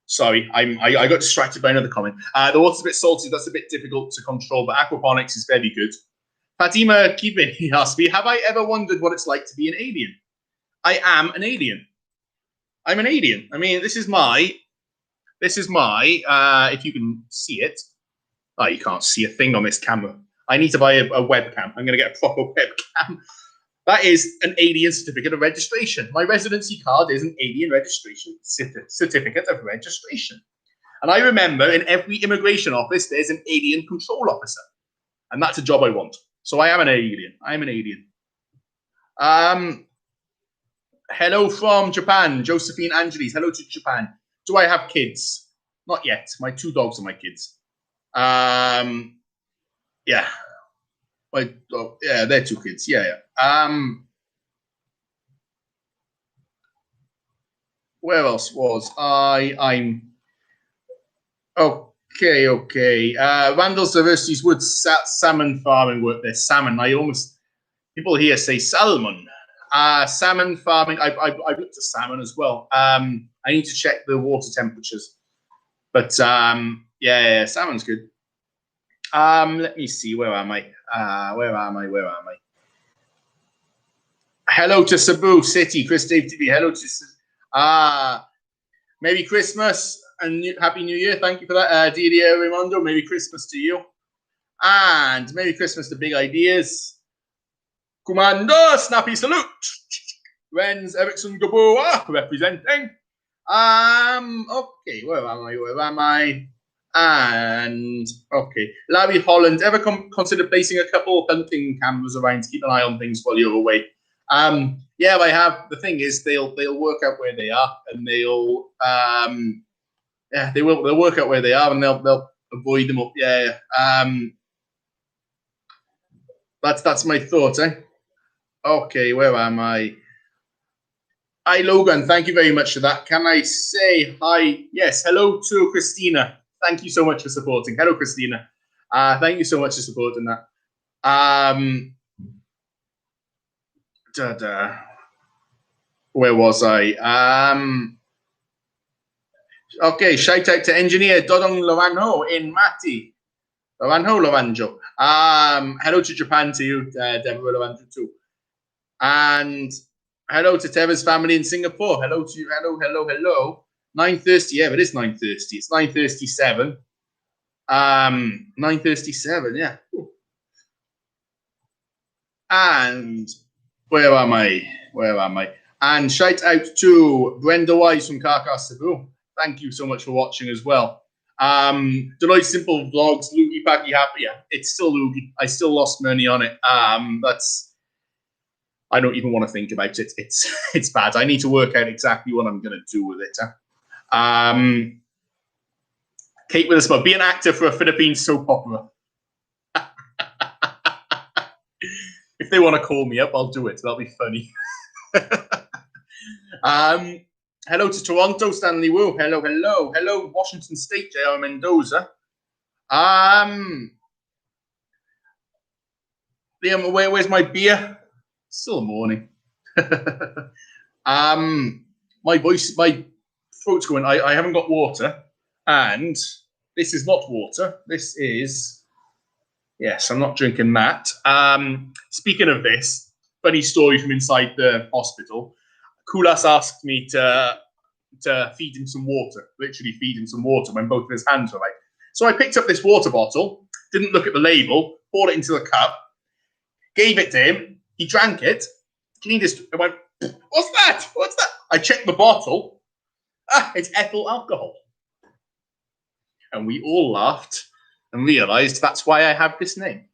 sorry, I got distracted by another comment. The water's a bit salty. That's a bit difficult to control, but aquaponics is very good. Fatima Kibin, he asked me, have I ever wondered what it's like to be an alien? I am an alien. I'm an alien. I mean, this is my, if you can see it. Oh, you can't see a thing on this camera. I need to buy a webcam. I'm going to get a proper webcam. That is an alien certificate of registration. My residency card is an alien registration certificate of registration. And I remember in every immigration office, there's an alien control officer. And that's a job I want. So I am an alien. I'm an alien. Hello from Japan, Josephine Angeles. Hello to Japan. Do I have kids? Not yet. My 2 dogs are my kids. Yeah. Yeah, they're 2 kids. Yeah. Where else was I'm okay. Randall's Diversity's Wood salmon farming work there. Salmon. People here say salmon. Salmon farming. I've looked at salmon as well. I need to check the water temperatures. But yeah, salmon's good. Let me see. Where am I? Where am I? Hello to Cebu City, Chris Dave TV. Hello to Merry Christmas and Happy New Year. Thank you for that, Didier Raimondo. Merry Christmas to you. And Merry Christmas to Big Ideas. Kumander, snappy salute. Renz Ericsson Gaboa representing. Okay, where am I? And okay, Larry Holland. Ever consider placing a couple hunting cameras around to keep an eye on things while you're away? Yeah, I have. The thing is, they'll work out where they are, and they'll they'll work out where they are, and they'll avoid them up. Yeah. That's my thoughts, eh? Okay, where am I? Hi, Logan. Thank you very much for that. Can I say hi? Yes, hello to Christina. Thank you so much for supporting. Hello, Christina. Thank you so much for supporting that. Where was I? Okay, shout out to engineer Dodong Loranjo in Mati. Loranjo. Hello to Japan to you, Deborah Loranjo too. And hello to Teva's family in Singapore. Hello to you. Hello. 9:30. Yeah, it is 9:30. It's 9:37. 9:37. Yeah. And where am I? And shout out to Brenda Wise from Cacao Cebu. Thank you so much for watching as well. Deloitte Simple Vlogs, Loogie Packy Happy. Yeah, it's still Loogie. I still lost money on it. I don't even want to think about it. It's bad. I need to work out exactly what I'm going to do with it. Kate with a smile. Be an actor for a Philippine soap opera. If they want to call me up, I'll do it. That'll be funny. Hello to Toronto, Stanley Wu. Hello, Washington State, J.R. Mendoza. Liam, where's my beer? Still morning. My throat's going. I haven't got water, and this is not water. This is, yes, I'm not drinking that. Speaking of this, funny story from inside the hospital. Kulas asked me to feed him some water, literally feed him some water when both of his hands were right. So I picked up this water bottle, didn't look at the label, poured it into the cup, gave it to him. He drank it, cleaned his. I went, "What's that? What's that?" I checked the bottle. It's ethyl alcohol, and we all laughed and realised that's why I have this name.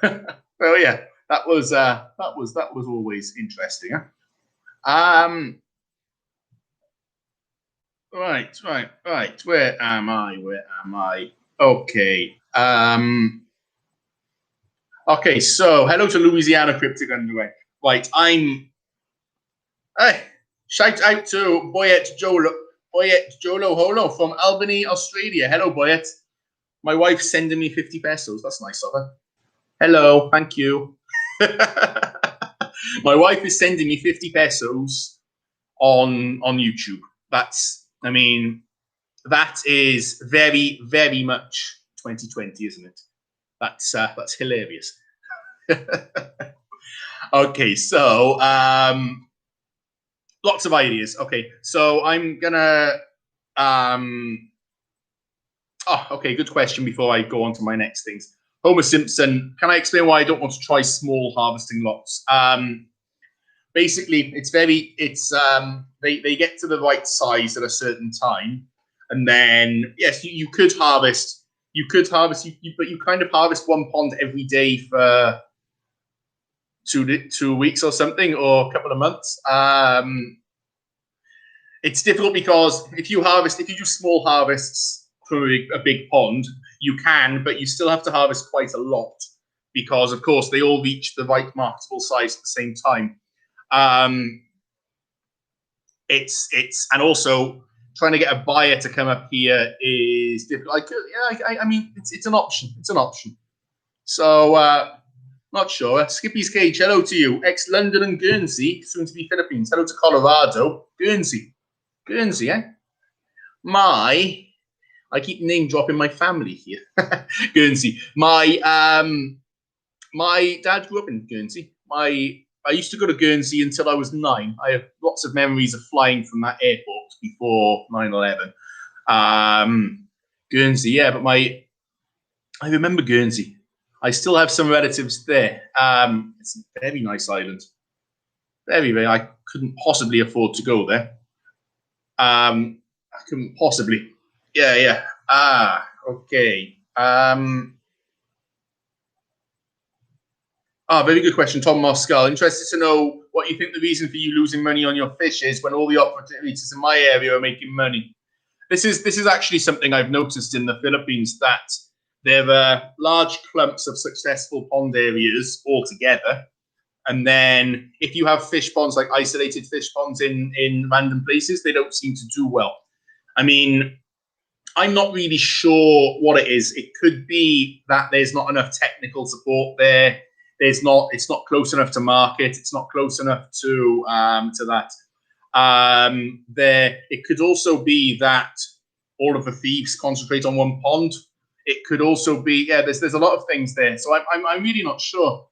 Well, yeah, that was always interesting. Huh? Right. Where am I? Okay. Okay, so hello to Louisiana Cryptic Underway. Right, shout out to Boyette Jolo Holo from Albany, Australia. Hello, Boyette. My wife's sending me 50 pesos. That's nice of her. Hello, thank you. My wife is sending me 50 pesos on YouTube. That is very, very much 2020, isn't it? That's hilarious. Okay, so lots of ideas. Okay, so I'm gonna okay, good question before I go on to my next things. Homer Simpson, can I explain why I don't want to try small harvesting lots? Basically, they get to the right size at a certain time, and then yes, you could harvest. But you kind of harvest one pond every day for 2 weeks or something, or a couple of months. It's difficult because if you do small harvests from a big pond, you can, but you still have to harvest quite a lot because, of course, they all reach the right marketable size at the same time. And also trying to get a buyer to come up here is difficult. I mean, it's an option. It's an option. So, not sure. Skippy's Cage, hello to you. Ex-London and Guernsey, soon to be Philippines. Hello to Colorado. Guernsey, eh? I keep name dropping my family here. Guernsey. My dad grew up in Guernsey. I used to go to Guernsey until I was 9. I have lots of memories of flying from that airport before 9/11. Guernsey, yeah, but I remember Guernsey. I still have some relatives there. It's a very nice island. Very, very. I couldn't possibly afford to go there. I couldn't possibly. Yeah, yeah. Okay. Very good question, Tom Moscal. Interested to know what you think the reason for you losing money on your fish is when all the operators in my area are making money. This is actually something I've noticed in the Philippines, that there are large clumps of successful pond areas altogether. And then if you have fish ponds, like isolated fish ponds in random places, they don't seem to do well. I mean, I'm not really sure what it is. It could be that there's not enough technical support there. It's not close enough to market. It's not close enough to that. It could also be that all of the thieves concentrate on one pond. It could also be, there's a lot of things there. So I'm really not sure,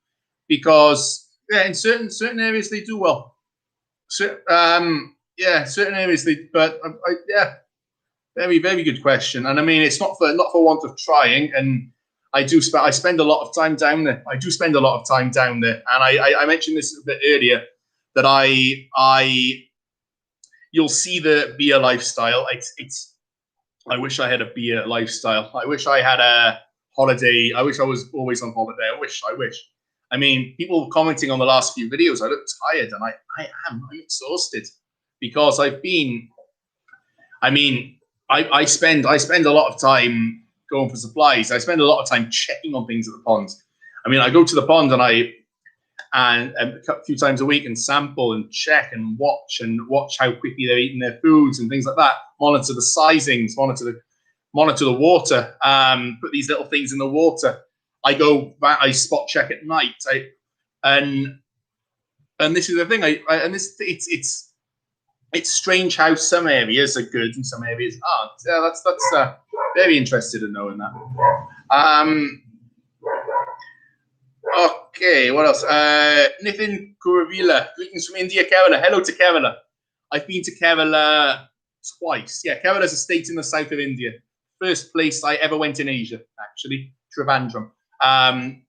because in certain areas they do well. So, certain areas very, very good question. And I mean, it's not for want of trying. And I spend a lot of time down there. I do spend a lot of time down there. And I mentioned this a bit earlier, that you'll see the beer lifestyle. I wish I had a beer lifestyle. I wish I had a holiday. I wish I was always on holiday. I wish. I mean, people commenting on the last few videos, I look tired, and I'm exhausted, because I spend a lot of time going for supplies. I spend a lot of time checking on things at the ponds. I mean, I go to the pond and a few times a week and sample and check and watch how quickly they're eating their foods and things like that. Monitor the sizings, monitor the water. Put these little things in the water. I go back. I spot check at night. And this is the thing. It's strange how some areas are good and some areas aren't. Yeah, that's very interested in knowing that. Okay, what else? Nitin Kuravila, greetings from India, Kerala. Hello to Kerala. I've been to Kerala twice. Yeah, Kerala is a state in the south of India. First place I ever went in Asia, actually, Trivandrum. I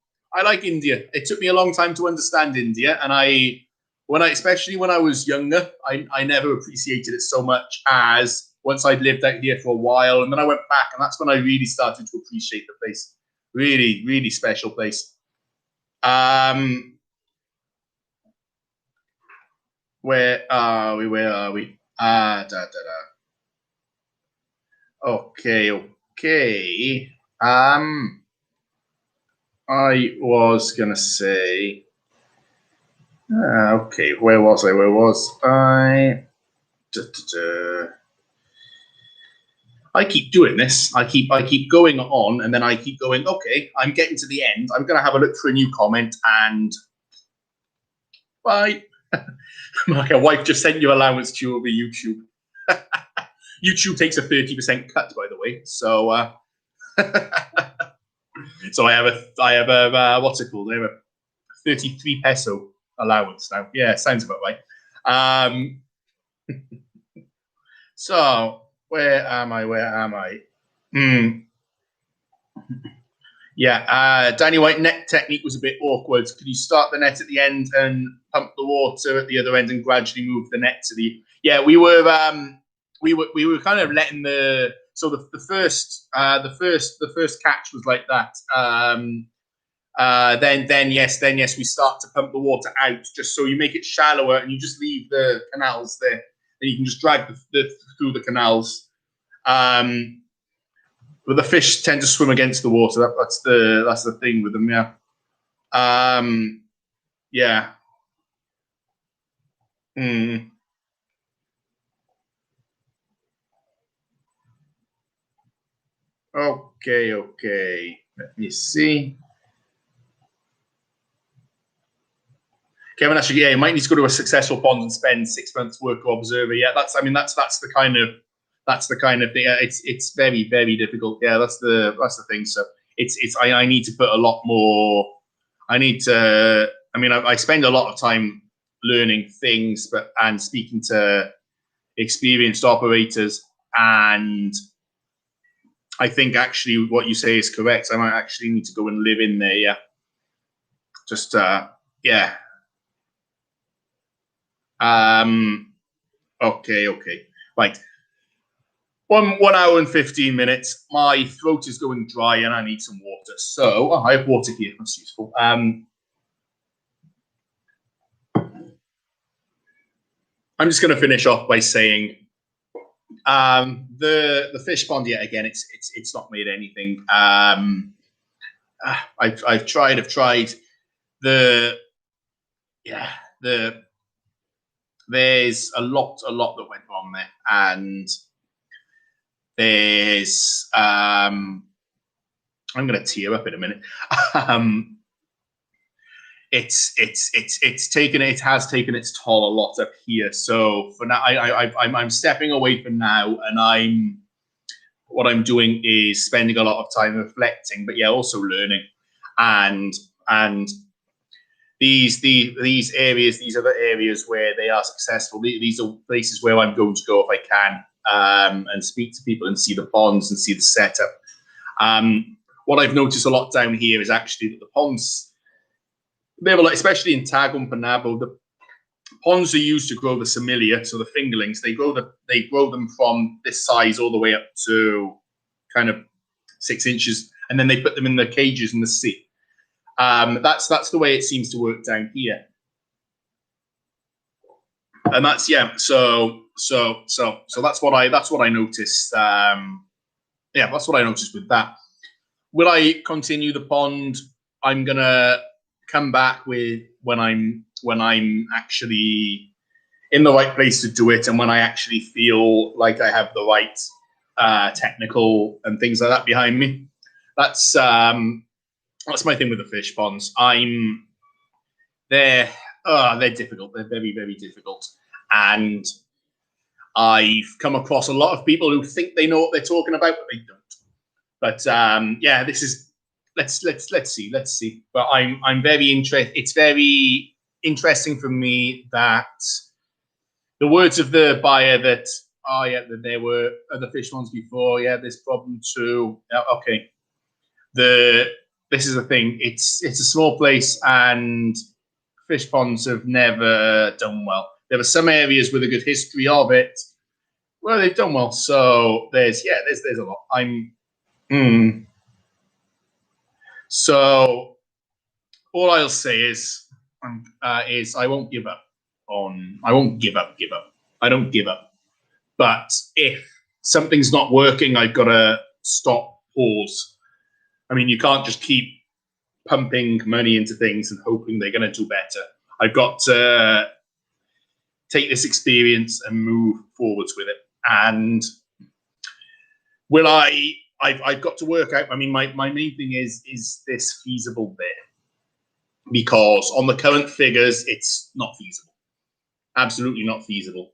like India. It took me a long time to understand India, and especially when I was younger, I never appreciated it so much as once I'd lived out here for a while, and then I went back, and that's when I really started to appreciate the place. Really, really special place. Where are we? Okay. I was gonna say. Okay, where was I? I keep doing this. I keep going on, and then I keep going. Okay, I'm getting to the end. I'm gonna have a look for a new comment, and bye. Mark, your wife just sent you allowance to over YouTube. YouTube takes a 30% cut, by the way. So, so I have a what's it called? I have a 33 peso allowance now. Yeah, sounds about right. So where am I? Yeah, Danny White, net technique was a bit awkward. Could you start the net at the end and pump the water at the other end and gradually move the net to the? Yeah, we were kind of letting the first catch was like that. Then yes, we start to pump the water out, just so you make it shallower and you just leave the canals there, and you can just drag through the canals. But the fish tend to swim against the water. That's the thing with them. Yeah. Yeah. Okay. Let me see. Kevin Asher, yeah, you might need to go to a successful pond and spend 6 months work or observer. Yeah, that's the kind of thing. It's very, very difficult. Yeah, that's the thing. So I need to put a lot more. I spend a lot of time learning things, and speaking to experienced operators, and I think actually what you say is correct. I might actually need to go and live in there. Yeah. Just yeah. Okay. Right. 1 hour and 15 minutes. My throat is going dry and I need some water. So I have water here. That's useful. I'm just going to finish off by saying the fish pond. Yeah, again, it's not made anything. I've tried. There's a lot that went wrong there, and there's I'm going to tear up in a minute. It has taken its toll a lot up here. So for now, I'm stepping away for now, and what I'm doing is spending a lot of time reflecting, but yeah, also learning, and these areas, these other areas where they are successful. These are places where I'm going to go if I can, and speak to people and see the ponds and see the setup. What I've noticed a lot down here is actually that the ponds, especially in Tag and Panabo, the ponds are used to grow the similia, so the fingerlings. They grow them from this size all the way up to kind of 6 inches, and then they put them in the cages in the sea. That's the way it seems to work down here, and that's So that's what I noticed. That's what I noticed with that. Will I continue the pond? I'm gonna come back with when I'm actually in the right place to do it, and when I actually feel like I have the right technical and things like that behind me. That's my thing with the fish ponds. They're difficult. They're very, very difficult, and I've come across a lot of people who think they know what they're talking about, but they don't. But this is let's see. But I'm very interested. It's very interesting for me that the words of the buyer that there were other fish ponds before. Yeah, this problem too. Yeah, okay. This is the thing. It's a small place, and fish ponds have never done well. There are some areas with a good history of it where they've done well. So there's a lot. So all I'll say is I won't give up. I won't give up. I don't give up. But if something's not working, I've got to stop, pause. I mean, you can't just keep pumping money into things and hoping they're going to do better. I've got to take this experience and move forwards with it. And will I've got to work out. I mean, my main thing is this feasible there? Because on the current figures, it's not feasible. Absolutely not feasible.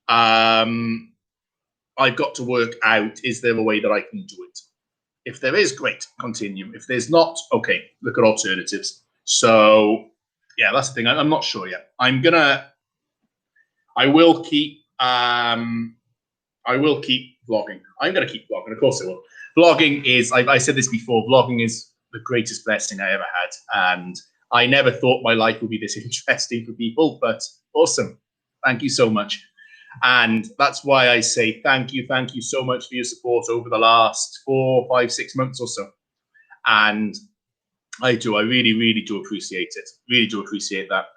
I've got to work out, is there a way that I can do it? If there is, great, continue. If there's not, okay, look at alternatives. So, yeah, that's the thing. I'm not sure yet. I will keep vlogging. I'm going to keep vlogging. Of course I will. Vlogging is, I said this before, vlogging is the greatest blessing I ever had. And I never thought my life would be this interesting for people, but awesome. Thank you so much. And that's why I say thank you so much for your support over the last 4, 5, 6 months or so. And I really, really do appreciate it. Really do appreciate that.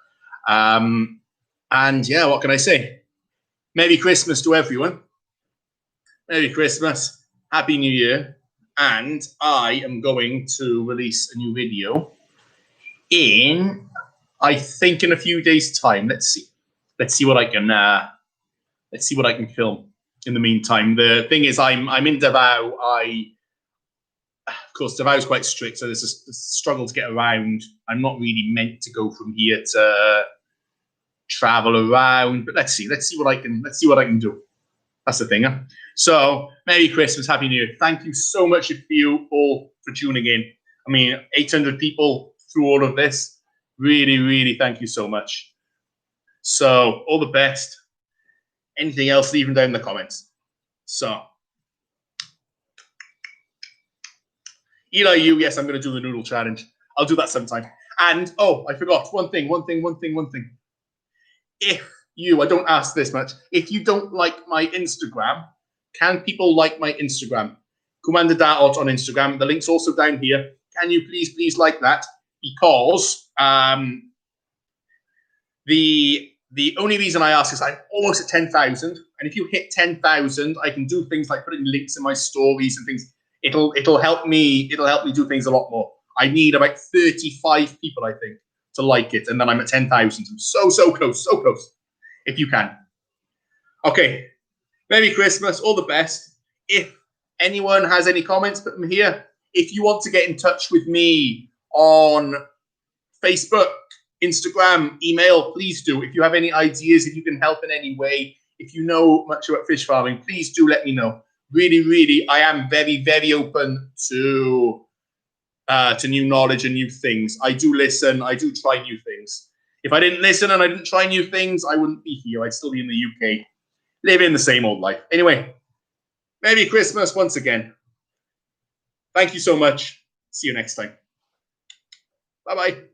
And yeah, what can I say? Merry Christmas to everyone. Merry Christmas. Happy New Year. And I am going to release a new video I think in a few days' time. Let's see what I can film in the meantime. The thing is, I'm in Davao. Of course, Davao is quite strict, so there's a struggle to get around. I'm not really meant to go from here to travel around, but let's see what I can do. That's the thing. Huh? So, Merry Christmas, Happy New Year. Thank you so much for you all for tuning in. I mean, 800 people through all of this. Really, really thank you so much. So, all the best. Anything else, leave them down in the comments. So, Eli, yes, I'm going to do the noodle challenge. I'll do that sometime. And, oh, I forgot one thing. If you, I don't ask this much, if you don't like my Instagram, can people like my Instagram? Kumander Daot on Instagram. The link's also down here. Can you please like that? Because the only reason I ask is I'm almost at 10,000, and if you hit 10,000, I can do things like putting links in my stories and things. It'll help me. It'll help me do things a lot more. I need about 35 people, I think, to like it, and then I'm at 10,000. I'm so close. If you can. Okay. Merry Christmas. All the best. If anyone has any comments, put them here. If you want to get in touch with me on Facebook, Instagram, email, please do. If you have any ideas, if you can help in any way, if you know much about fish farming, please do let me know. Really, I am very open to new knowledge and new things. I do listen. I do try new things. If I didn't listen and I didn't try new things, I wouldn't be here. I'd still be in the UK, living the same old life. Anyway, Merry Christmas once again. Thank you so much. See you next time. Bye-bye.